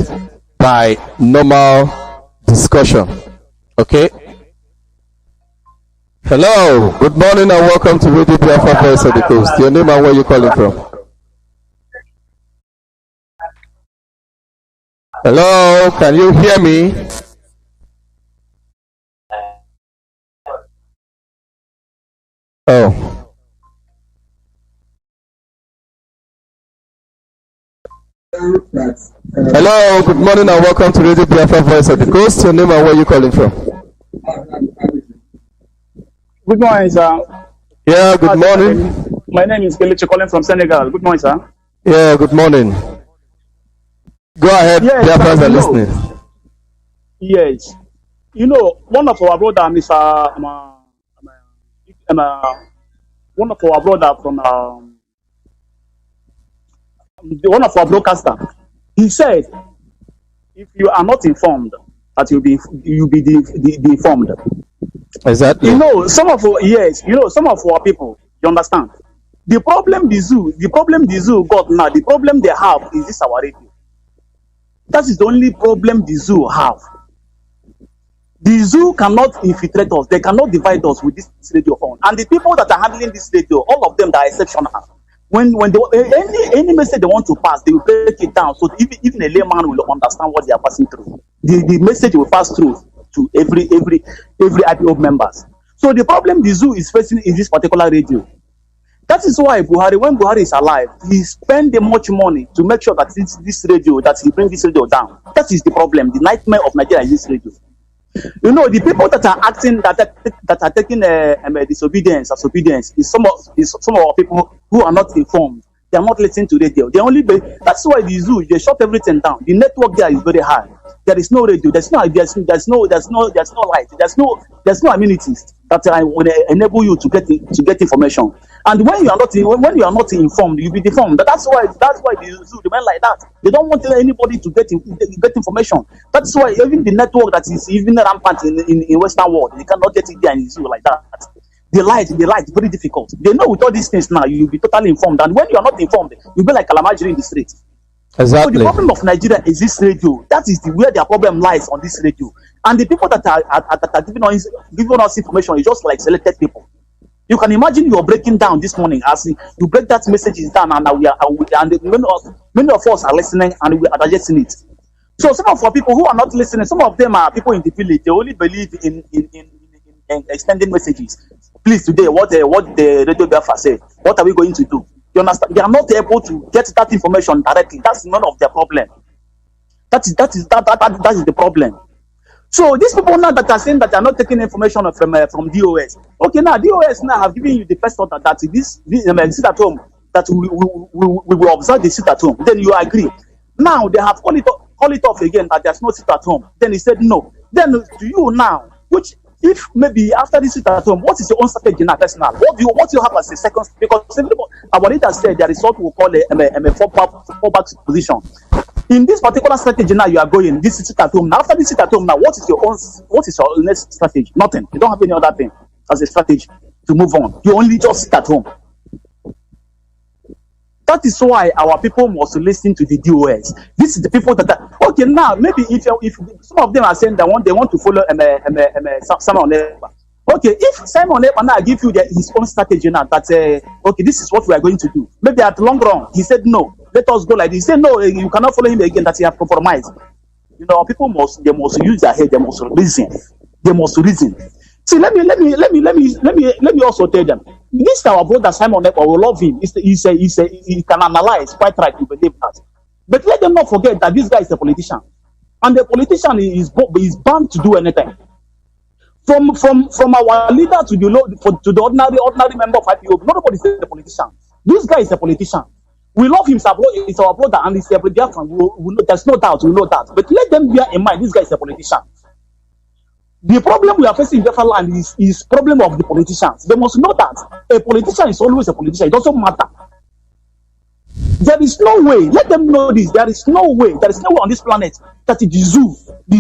by normal discussion. Okay. Hello, good morning and welcome to Radio Biafra Voice of the Coast. Your name and where you calling from? Hello, can you hear me? Oh. Hello, good morning and welcome to Radio Biafra Voice of the Coast. Your name and where you calling from? Good morning, sir. Yeah, good morning. My name is Kelechi calling from Senegal. Good morning, sir. Yeah, good morning. Go ahead, Yes, Biafrans sir, are listening. Yes. You know, one of our brother, Mr. One of our brother from one of our broadcaster, he said, if you are not informed, that you'll be informed. Exactly. You know, some of our people, you understand. The problem the zoo got now, the problem they have is this our radio. That is the only problem the zoo have. The zoo cannot infiltrate us. They cannot divide us with this radio phone. And the people that are handling this radio, all of them, they are exceptional. When they, any message they want to pass, they will break it down so even a layman will understand what they are passing through. The message will pass through to every IPO members. So the problem the zoo is facing is this particular radio. That is why Buhari, when Buhari is alive, he spend much money to make sure that this radio, that he brings this radio down. That is the problem. The nightmare of Nigeria is this radio. You know, the people that are acting, that are taking disobedience as obedience is some of our people who are not informed. They are not listening to radio. That's why the zoo, they shut everything down. The network there is very high. There is no radio. There's no light. There's no amenities that will enable you to get information. And when you are not informed, you'll be deformed. That's why the zoo remain like that. They don't want anybody to get information. That's why even the network that is even rampant in Western world, they cannot get it there in the zoo like that. The light, very difficult. They know with all these things now, you'll be totally informed. And when you are not informed, you'll be like Kalamajiri in the street. Exactly. So the problem of Nigeria is this radio. That is where their problem lies, on this radio. And the people that are giving us information is just like selected people. You can imagine you are breaking down this morning as you break that message down, and many of us are listening and we are digesting it. So some of our people who are not listening, some of them are people in the village. They only believe in extending messages. Please, today, what the Radio Biafra said, what are we going to do? You understand? They are not able to get that information directly. That's none of their problem. That is the problem. So these people now that are saying that they are not taking information from DOS. Okay, now DOS now have given you the first thought that this sit at home, that we will observe the sit at home. Then you agree. Now they have call it off again that there's no sit at home. Then he said no. Then to you now, which if maybe after this sit at home, what is your own strategy now personal? What do you have as a second? Because our leader said there is what we call a fallback position. In this particular strategy now you are going, this is sit at home. Now after this sit at home, now what is your next strategy? Nothing. You don't have any other thing as a strategy to move on. You only just sit at home. That is why our people must listen to the DOS. This is the people that are okay. Now maybe if some of them are saying they want to follow Simon Ekpa. Okay, if Simon Ekpa now give you his own strategy now that okay, this is what we are going to do. Maybe at the long run he said no, let us go like this. He said no, you cannot follow him again. That he have compromised. You know, people must use their head. They must reason. See, let me also tell them. This our brother Simon Ekpa, we love him. He can analyze quite right. We believe that. But let them not forget that this guy is a politician, and the politician is bound to do anything. From our leader to the ordinary member of IPO, nobody is a politician. This guy is a politician. We love him, he's our brother, and he's a Biafran. There's no doubt, we know that. But let them bear in mind, this guy is a politician. The problem we are facing in Biafra land is problem of the politicians. They must know that a politician is always a politician. It doesn't matter. There is no way. Let them know this. There is no way on this planet that the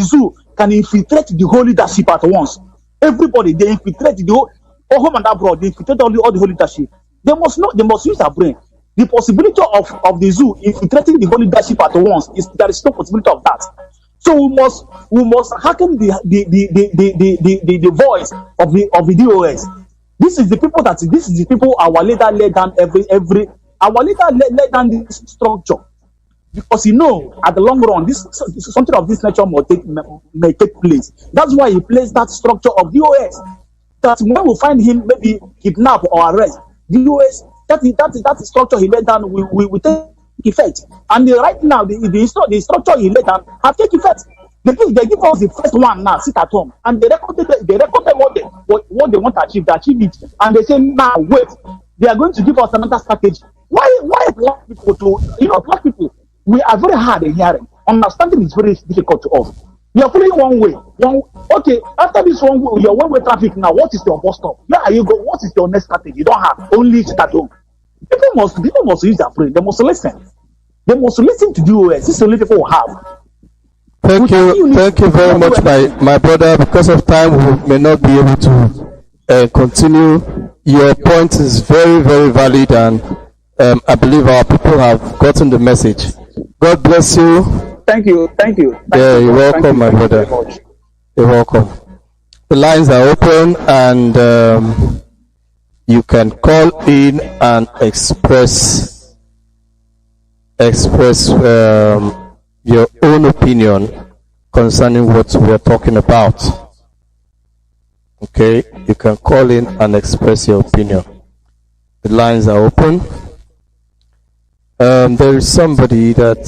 zoo can infiltrate the whole leadership at once. Everybody, they infiltrate the whole home and abroad. They infiltrate all the whole leadership. They must know. They must use their brain. The possibility of the zoo infiltrating the whole leadership at once there is no possibility of that. So we must hearken the voice of the DOS. This is the people our leader laid down our leader laid down this structure, because at the long run something of this nature may take place. That's why he placed that structure of DOS. That when we find him maybe kidnap or arrest, DOS that structure he laid down we take effect. And right now, the structure he laid down have taken effect. They give us the first one now, sit at home, and they recorded what they want to achieve it, and they say now wait, they are going to give us another strategy. Why black people black people, we are very hard in hearing. Understanding is very difficult to us. You are following one way. Okay, after this one way, your one-way traffic now, what is your bus stop? Where are you going? What is your next strategy? You don't have, only sit at home. People must use their brain. They must listen. They must listen to DOS. This is the only people who have. Thank you very much, my brother. Because of time, we may not be able to continue. Your point is very, very valid, and I believe our people have gotten the message. God bless you. Thank you. Yeah, you're welcome, my brother. You're welcome. The lines are open, and you can call in and express your own opinion concerning what we are talking about. Okay, you can call in and express your opinion. The lines are open. There is somebody that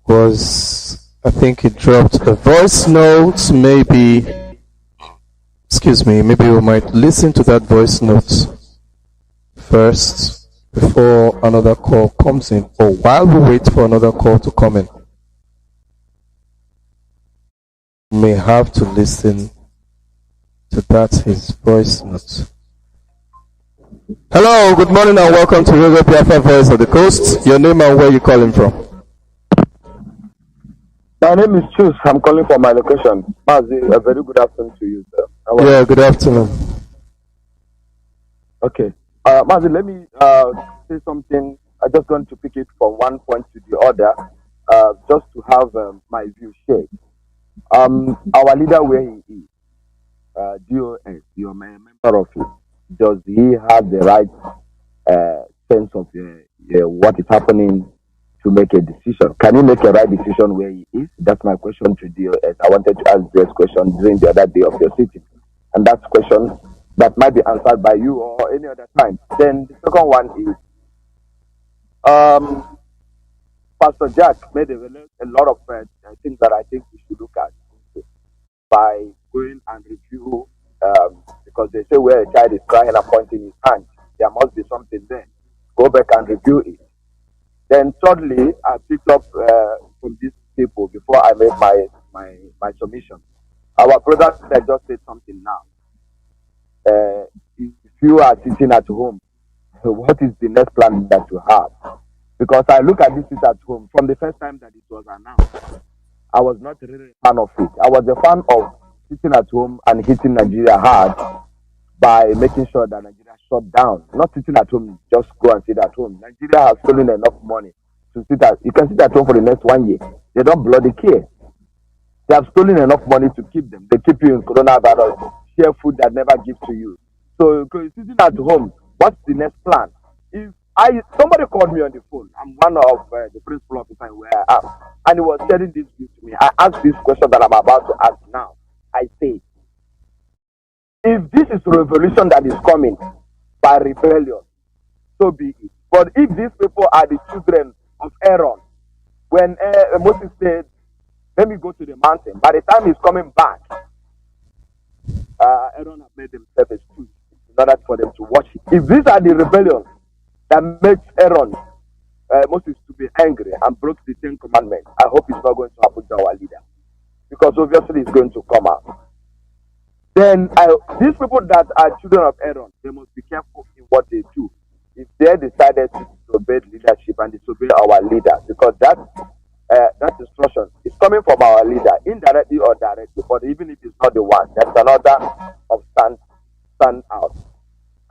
I think he dropped a voice note. Maybe we might listen to that voice note first before another call comes in, or while we wait for another call to come in. We may have to listen to his voice note. Hello, good morning and welcome to Radio Biafra Voice of the Coast. Your name and where you calling from? My name is Chus. I'm calling from my location. Mazi, a very good afternoon to you, sir. Yeah, good afternoon. Okay. Mazi, let me say something. I just want to pick it from one point to the other, just to have my view shared. Our leader, where he is, DOS, you're a member of it. Does he have the right sense of what is happening to make a decision? Can he make a right decision where he is? That's my question to DOS. I wanted to ask this question during the other day of your sitting, and that's a question that might be answered by you or any other time. Then the second one is, Pastor Jack made a lot of things that I think we should look at by going and review, because they say where a child is crying and pointing his hand, there must be something there. Go back and review it. Then thirdly, I picked up from these people before I made my submission. Our brother that just said something now. If you are sitting at home, what is the next plan that you have? Because I look at this sit at home from the first time that it was announced. I was not really a fan of it. I was a fan of sitting at home and hitting Nigeria hard by making sure that Nigeria shut down. Not sitting at home, just go and sit at home. Nigeria has stolen enough money to sit at. You can sit at home for the next 1 year. They don't bloody care. They have stolen enough money to keep them. They keep you in coronavirus, share food that never gives to you. So sitting at home, what's the next plan? If somebody called me on the phone, I'm one of the principal officers where I am, and he was sharing this view to me. I asked this question that I'm about to ask now. I say, if this is revolution that is coming by rebellion, so be it. But if these people are the children of Aaron, when Moses said, let me go to the mountain, by the time he's coming back, Aaron has made himself a stooge in order for them to watch it. If these are the rebellion that makes Aaron, Moses to be angry and broke the 10 Commandments, I hope it's not going to happen to our leader. Because obviously it's going to come out. Then these people that are children of Aaron, they must be careful in what they do. If they decided to disobey leadership and disobey our leader, because that instruction is coming from our leader, indirectly or directly, but even if it's not the one, that's another of stand out.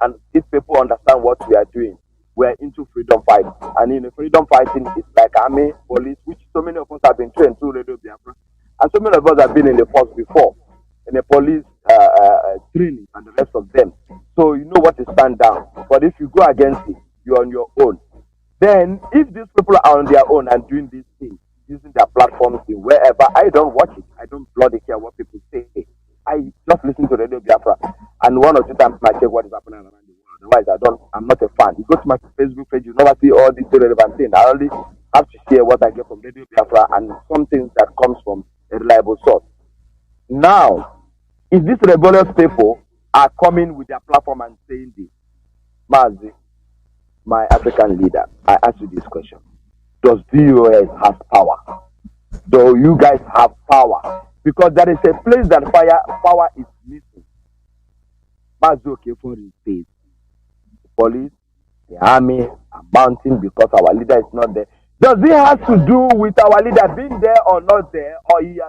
And if people understand what we are doing, we're into freedom fighting. And in freedom fighting, it's like army, police, which so many of us have been trained through Radio Biafra. And so many of us have been in the force before, in the police training and the rest of them. So you know what to stand down. But if you go against it, you're on your own. Then if these people are on their own and doing these things, using their platforms in wherever, I don't watch it. I don't bloody care what people say. I just listen to Radio Biafra. And one or two times I check what is happening around the world. Otherwise, I'm not a fan. You go to my Facebook page, you never see all these irrelevant things. I only have to share what I get from Radio Biafra and some things that comes from a reliable source. Now, if these rebellious people are coming with their platform and saying this, Mazi, my African leader, I ask you this question. Does DOS have power? Do you guys have power? Because there is a place that power is missing. Mazi Okefo says the police, the army are mounting because our leader is not there. Does it have to do with our leader being there or not there, or he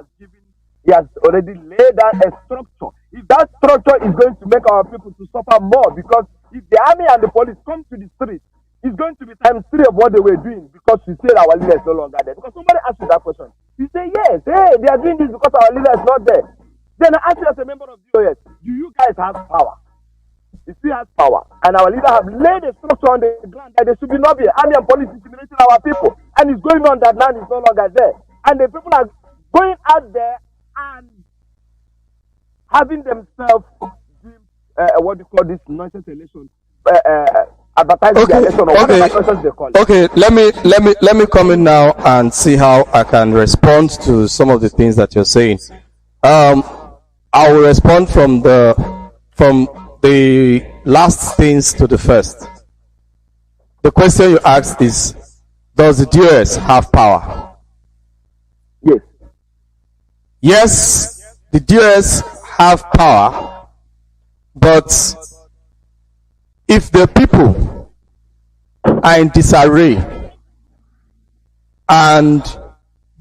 has already laid down a structure? If that structure is going to make our people to suffer more, because if the army and the police come to the street, it's going to be times 3 of what they were doing because you said our leader is no longer there. Because somebody asked you that question. You say, yes, hey, they are doing this because our leader is not there. Then I ask you as a member of DOS, do you guys have power? If we have power, and our leader have laid a structure on the ground that there should be not be army and police intimidating our people, and it's going on that now is no longer there. And the people are going out there and having themselves what do you call this nonsense election? Advertising the election or whatever nonsense they call it. Okay, let me come in now and see how I can respond to some of the things that you're saying. I will respond from the last things to the first. The question you asked is, does the DOS have power? Yes. Yes, the DOS have power, but if the people are in disarray and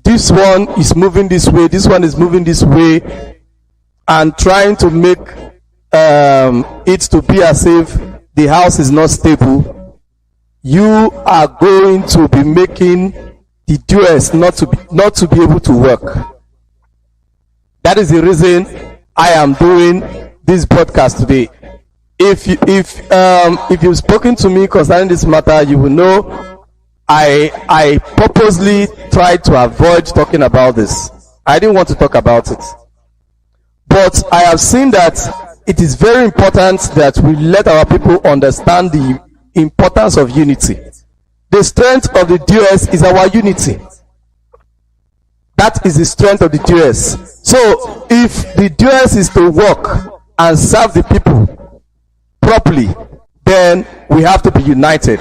this one is moving this way, this one is moving this way, and trying to make it to be as if the house is not stable, you are going to be making the DOS not to be able to work. That is the reason I am doing this broadcast today. If you've spoken to me concerning this matter, you will know I purposely tried to avoid talking about this. I didn't want to talk about it. But I have seen that it is very important that we let our people understand the importance of unity. The strength of the DOS is our unity. That is the strength of the DOS. So if the DOS is to work and serve the people properly, then we have to be united.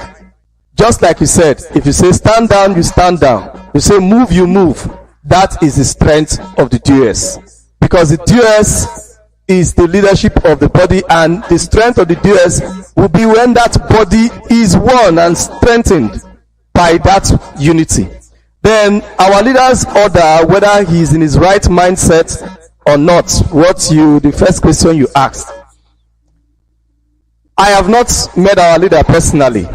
Just like you said, if you say stand down, you stand down. You say move, you move. That is the strength of the DOS. Because the DOS is the leadership of the body, and the strength of the DOS will be when that body is won and strengthened by that unity. Then our leader's order, whether he is in his right mindset or not, the first question you asked. I have not met our leader personally.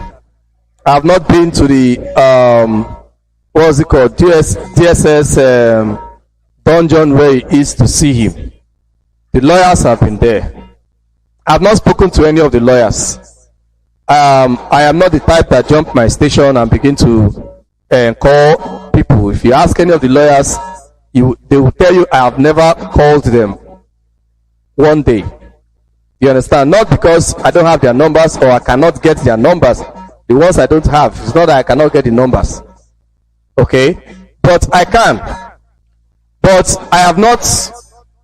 I have not been to the DSS dungeon where he is to see him. The lawyers have been there. I have not spoken to any of the lawyers. I am not the type that jump my station and begin to call people. If you ask any of the lawyers, they will tell you I have never called them one day. You understand? Not because I don't have their numbers or I cannot get their numbers. The ones I don't have. It's not that I cannot get the numbers. Okay? But I can. But I have not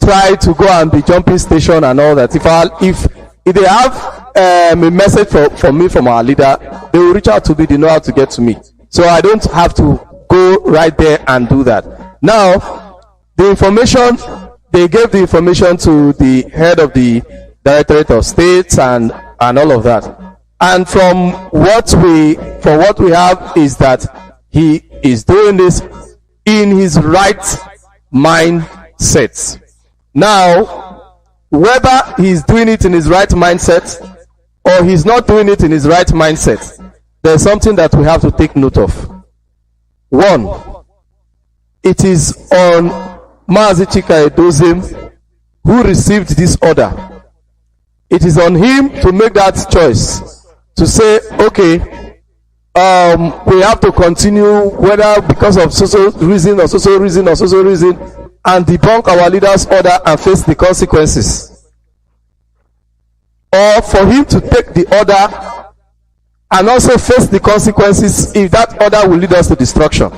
tried to go and be jumping station and all that. If they have a message for me from our leader, they will reach out to me. They know how to get to me. So I don't have to go right there and do that. Now, the information, they gave the information to the head of the Directorate of States and all of that. And from what we have is that he is doing this in his right mindset. Now, whether he's doing it in his right mindset or he's not doing it in his right mindset, there's something that we have to take note of. One, it is on Mazi Edozim who received this order. It is on him to make that choice, to say, okay, we have to continue, whether because of social reason, and debunk our leader's order and face the consequences. or for him to take the order and also face the consequences if that order will lead us to destruction.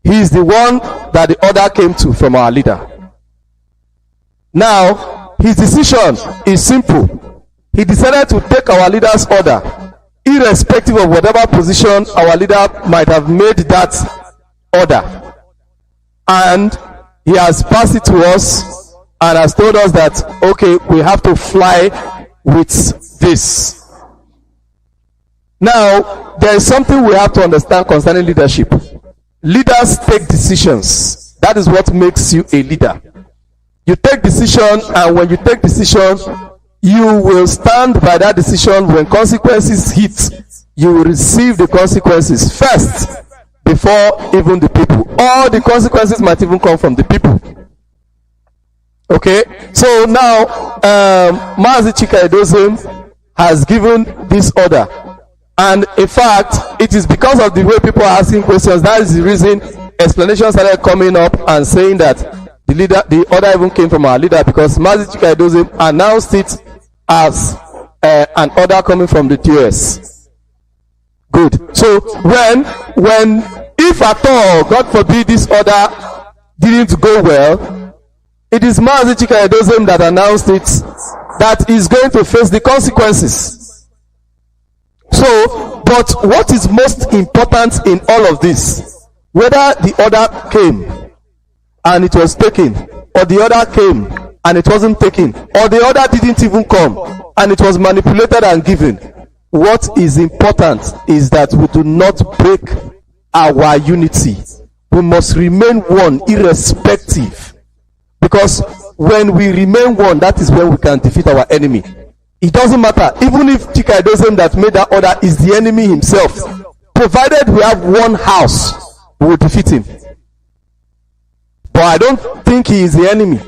He is the one that the order came to from our leader. Now, his decision is simple. He decided to take our leader's order, irrespective of whatever position our leader might have made that order. And he has passed it to us and has told us that, okay, we have to fly with this. Now, there is something we have to understand concerning leadership. Leaders take decisions. That is what makes you a leader. You take decision, and when you take decision, you will stand by that decision. When consequences hit, you will receive the consequences first before even the people. All the consequences might even come from the people. Okay, so now Mazi Edozim has given this order, and in fact it is because of the way people are asking questions that is the reason explanations started coming up and saying that the order even came from our leader, because Mazi Edozim announced it as an order coming from the TOS. Good. So when if at all, God forbid, this order didn't go well, it is Mazi Edozim that announced it, that is going to face the consequences. So, but what is most important in all of this, whether the order came and it was taken, or the order came and it wasn't taken, or the order didn't even come and it was manipulated and given, what is important is that we do not break our unity. We must remain one, irrespective. Because when we remain one, that is when we can defeat our enemy. It doesn't matter, even if Chika Edozim that made that order is the enemy himself, provided we have one house, we will defeat him. But I don't think he is the enemy.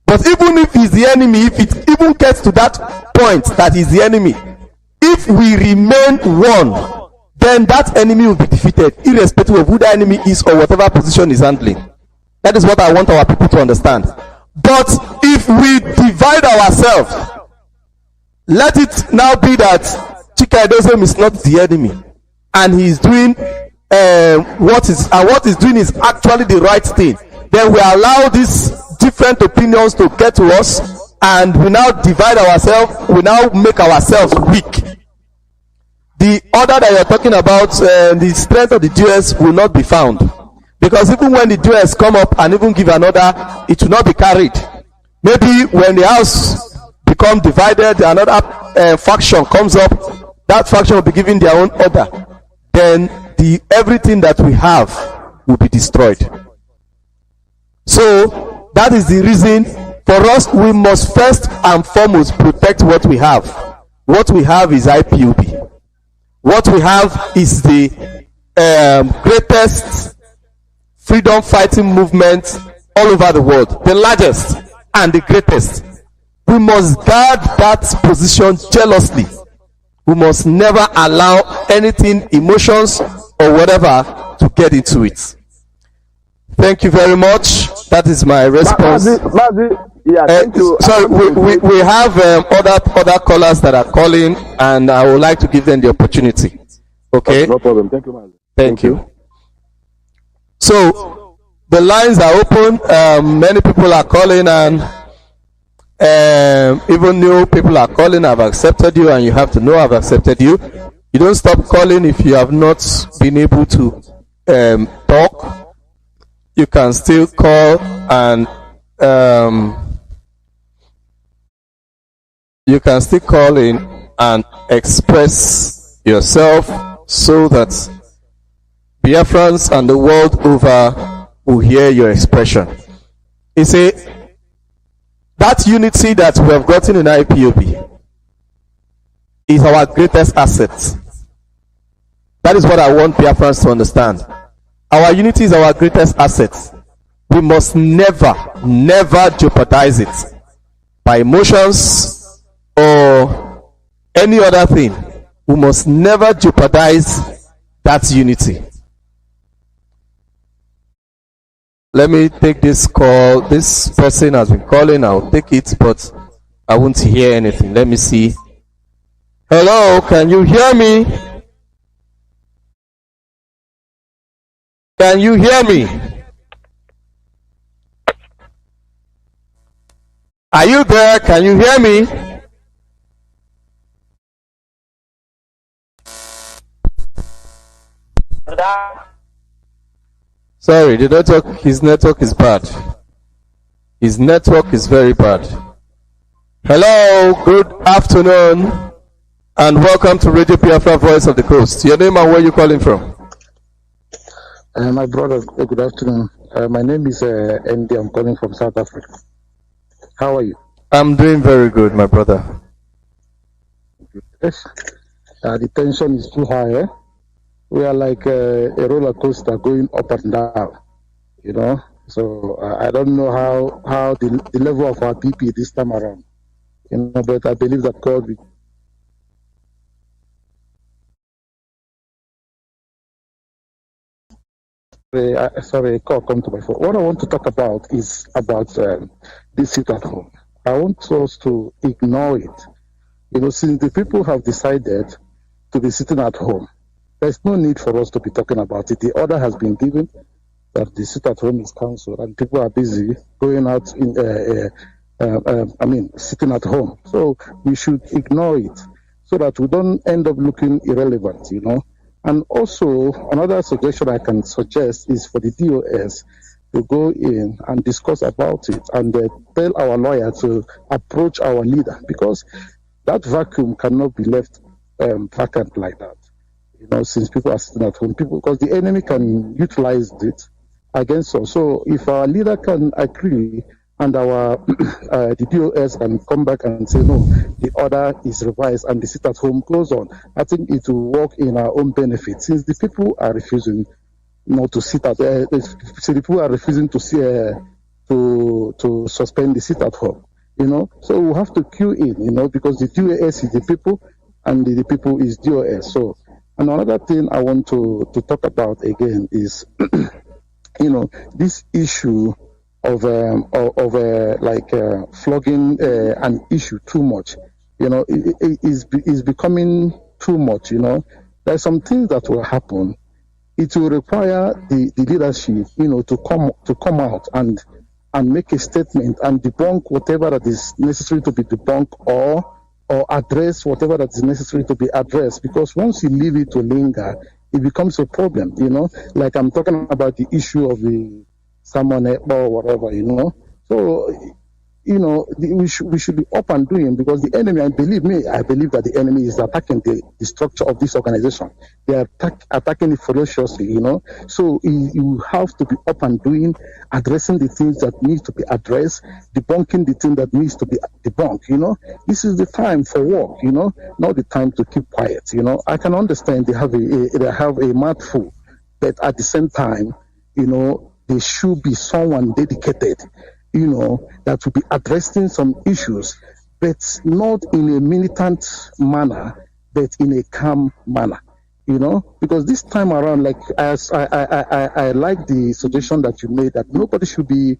But even if he's the enemy, if it even gets to that point that he's the enemy, if we remain one, then that enemy will be defeated, irrespective of who the enemy is or whatever position is handling. That is what I want our people to understand. But if we divide ourselves, let it now be that Chika Edozim is not the enemy, and he is doing what he's doing is actually the right thing. Then we allow these different opinions to get to us, and we now divide ourselves. We now make ourselves weak. The order that you're talking about, the strength of the DS will not be found, because even when the DS come up and even give an order, it will not be carried. Maybe when the house become divided, another faction comes up, that faction will be given their own order, then everything that we have will be destroyed. So that is the reason for us, we must first and foremost protect what we have. What we have is IPOB. What we have is the greatest freedom fighting movement all over the world, the largest and the greatest. We must guard that position jealously. We must never allow anything, emotions or whatever, to get into it. Thank you very much. That is my response. Mazi, yeah, thank you. Sorry, we have other callers that are calling, and I would like to give them the opportunity. Okay? No problem. Thank you, Mazi. Thank you. So, the lines are open. Many people are calling, and even new people are calling. I've accepted you, and you have to know I've accepted you. You don't stop calling if you have not been able to talk. You can still call, and you can still call in and express yourself so that Biafrans and the world over will hear your expression. You see, that unity that we have gotten in IPOB is our greatest asset. That is what I want Biafrans to understand. Our unity is our greatest asset. We must never jeopardize it by emotions or any other thing. We must never jeopardize that unity. Let me take this call. This person has been calling. I'll take it, but I won't hear anything. Let me see. Hello, can you hear me? Can you hear me? Are you there? Can you hear me? Sorry, his network is bad. His network is very bad. Hello, good afternoon, and welcome to Radio Biafra, Voice of the Coast. Your name and where you calling from? My brother, good afternoon. My name is Andy. I'm calling from South Africa. How are you? I'm doing very good, my brother. Yes. The tension is too high. Eh? We are like a roller coaster going up and down, you know. So I don't know how the level of our BP this time around, you know. But I believe that God will. Sorry, a call come to my phone. What I want to talk about is about this sit at home. I want us to ignore it. You know, since the people have decided to be sitting at home, there's no need for us to be talking about it. The order has been given that the sit at home is cancelled, and people are busy going out sitting at home. So we should ignore it so that we don't end up looking irrelevant, you know. And also, another suggestion I can suggest is for the DOS to go in and discuss about it and tell our lawyer to approach our leader, because that vacuum cannot be left vacant like that. You know, since people are sitting at home, because the enemy can utilize it against us. So if our leader can agree and our the DOS can come back and say, no, the order is revised and the sit at home goes on, I think it will work in our own benefit. Since the people are refusing not to sit at, the people are refusing to see to suspend the sit at home, you know. So we have to queue in, you know, because the DOS is the people and the people is DOS. So, and another thing I want to talk about again is, you know, this issue of flogging an issue too much. You know, it is becoming too much. You know, there's some things that will happen. It will require the leadership, you know, to come out and make a statement and debunk whatever that is necessary to be debunked, or address whatever that is necessary to be addressed. Because once you leave it to linger, it becomes a problem. You know, like I'm talking about the issue of the someone or whatever, you know. So, you know, we should be up and doing, because the enemy, and believe me, I believe that the enemy is attacking the structure of this organization. They are attacking it ferociously, you know. So you have to be up and doing, addressing the things that need to be addressed, debunking the thing that needs to be debunked, you know. This is the time for work, you know, not the time to keep quiet, you know. I can understand they have a mouthful, but at the same time, you know, there should be someone dedicated, you know, that will be addressing some issues, but not in a militant manner, but in a calm manner, you know. Because this time around, like as I like the suggestion that you made, that nobody should be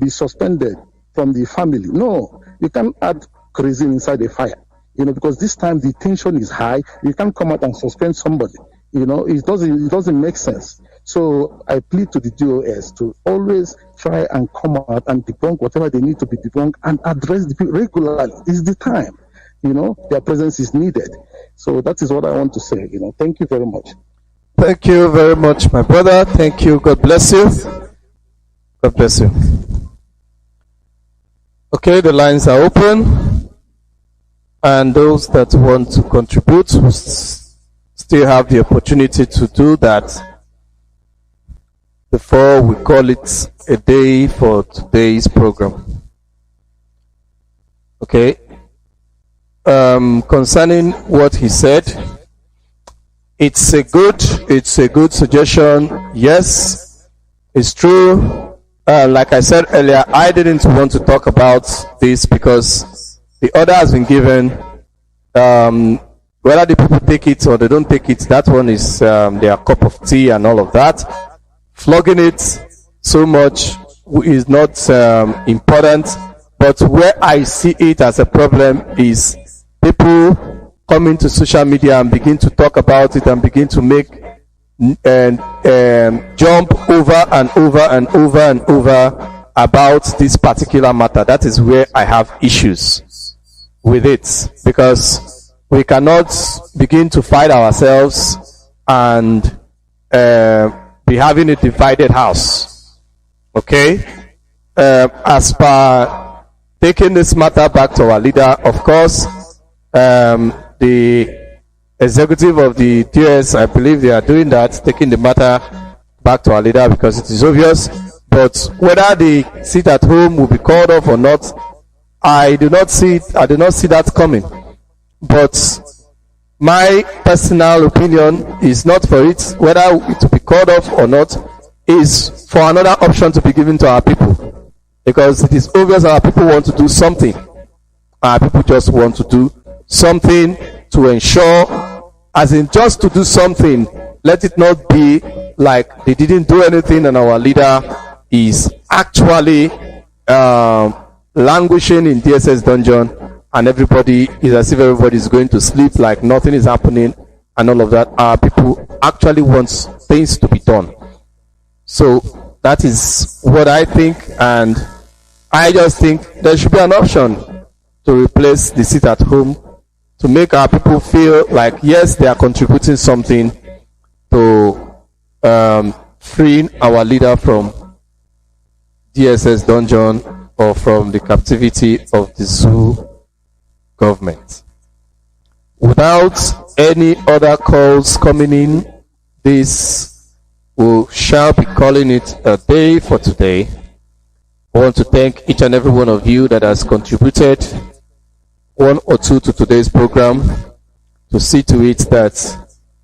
suspended from the family. No, you can't add kerosene inside a fire, you know, because this time the tension is high. You can't come out and suspend somebody, you know. It doesn't make sense. So I plead to the DOS to always try and come out and debunk whatever they need to be debunked and address the people regularly. It's the time, you know, their presence is needed. So that is what I want to say, you know. Thank you very much. Thank you very much, my brother. Thank you. God bless you. God bless you. Okay, the lines are open. And those that want to contribute will still have the opportunity to do that before we call it a day for today's program. Okay. Concerning what he said, it's a good suggestion. Yes, it's true. Like I said earlier, I didn't want to talk about this because the order has been given. Whether the people take it or they don't take it, that one is their cup of tea and all of that. Flogging it so much is not important, But where I see it as a problem is people coming to social media and begin to talk about it and begin to make jump over and over and over and over about this particular matter. That is where I have issues with it, because we cannot begin to fight ourselves and be having a divided house. Okay? As per taking this matter back to our leader, of course, the executive of the DS, I believe they are doing that, taking the matter back to our leader, because it is obvious. But whether the seat at home will be called off or not, I do not see that coming. But my personal opinion is not for it, whether it will be called off or not, is for another option to be given to our people. Because it is obvious our people want to do something. Our people just want to do something to ensure, as in just to do something. Let it not be like they didn't do anything and our leader is actually languishing in DSS dungeon, and everybody is as if everybody is going to sleep like nothing is happening and all of that. Our people actually want things to be done. So that is what I think, and I just think there should be an option to replace the seat at home, to make our people feel like, yes, they are contributing something to freeing our leader from DSS dungeon or from the captivity of the zoo government. Without any other calls coming in, this we shall be calling it a day for today. I want to thank each and every one of you that has contributed one or two to today's program, to see to it that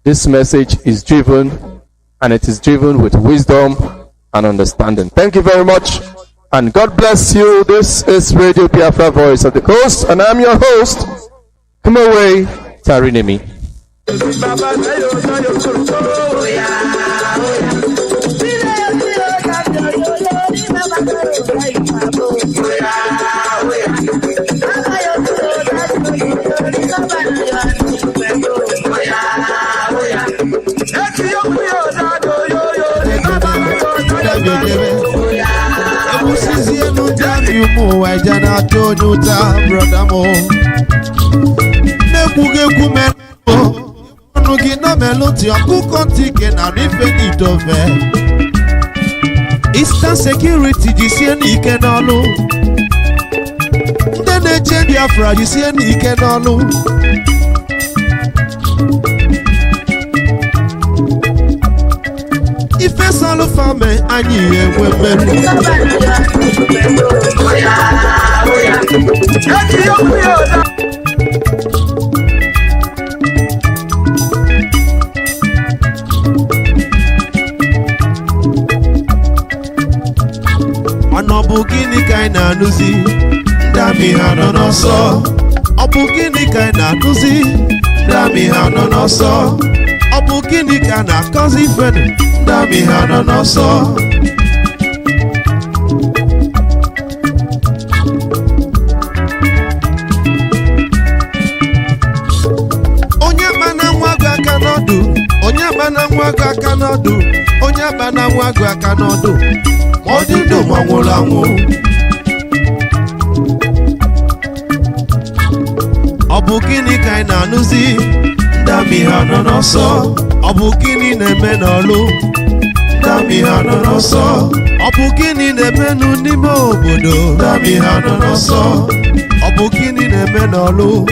this message is driven, and it is driven with wisdom and understanding. Thank you very much, and God bless you. This is Radio Biafra, Voice of the Coast, and I'm your host. Come away, Tari Remy. Eastern security, you see any can all. Then they change Biafra, you see any can all. If it's all for me, I need Anobugini kaina nuzi, dami hano no so. Obugini kaina nuzi, dami hano no so. Obugini kana kazi fene, dami hano no so. Onya bana mwaga kanodu, onya bana mwaga kanodu, onya bana mwaga kanodu. Modindo mwangulangu Obukini kaina nuzi, dami hano no so. Obukini neme nolu, dami hano no so. Obukini neme nunimo obodo, dami hano no so. Obukini neme nolu,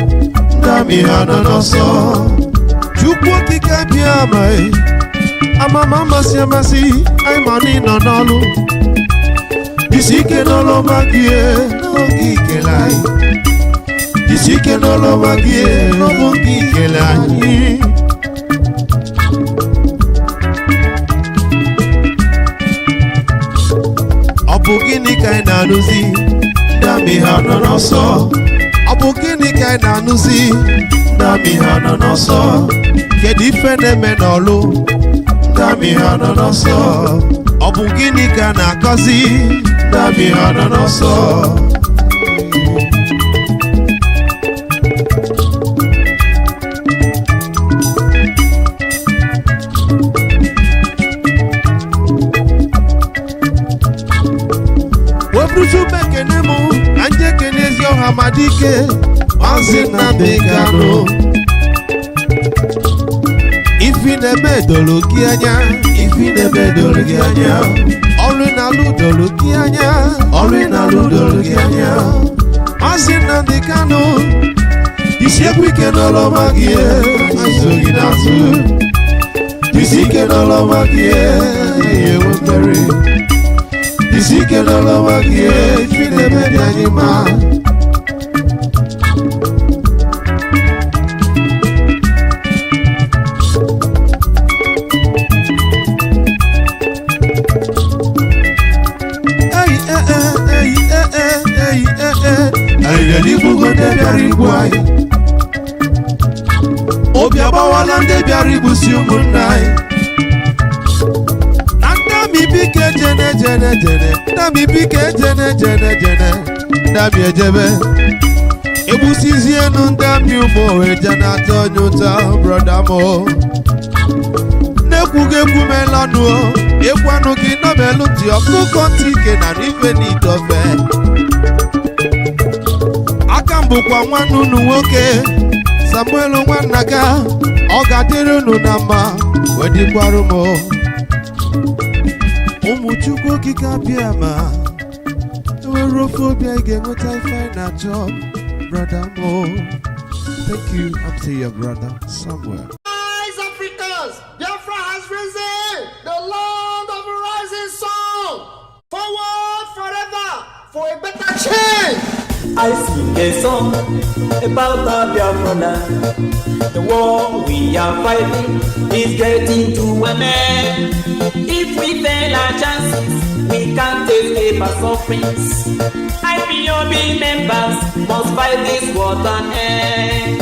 dami hano no so. Chukwu kike biamai, amama masi amasi, ay mani no nolu. Isike no lo magie, no kike lai. Isike no lo magie, no kike lai. Obugini kaina nuzi, dami hano no so. Obugini kaina nuzi, dami hano no so. Kedifene menolu, dami hano no so. Obugini kana kozi, dami hano no so. Onusubekenemu Anjekenezi Ohamadike Mazi Nnamdi Kanu Ifinebe dolukianya Ifinebe dolukianya Orinalu dolukianya Orinalu dolukianya Mazi Nnamdi Kanu Isiekwe n'ụlọ magie Azogi n'azụ Isike n'ụlọ magie Ewe mmeri Isike n'ụlọ magie Ifinebe dị anyị ma Ayịrị igbugo ndị bịara igbu anyị Obi agbawala ndị bịara igbusi ụmụnna anyị Na ndami bike jene jene jene Ndami bike jene jene jene Ndami ejebe Egbusizienu ndami ụmụ eje na-atọ onye ụta broda mo N'ekwughị ekwu melanụ Ekwanụ gị nọmelụ ntị ọkụkọ ntị ike na n'ife n'itofe Aka mbụkwa nwanne unu nwoke Samuel Nwannaga ọ ga-adịrị unu na mma wedikwarụ m ụmụ Chukwu okike abịa ma enwere ofe obi anyị ga-enweta ife anyị na-achọ brother mo. Thank you. I'm to your brother Samuel. Rise Africans, Biafra has risen, the land of rising sun, forward forever for a better change. I sing a song about the Biafra land. The war we are fighting is getting to an end. If we fail our chances, we can't escape our sufferings. IPOB members must fight this war to an end.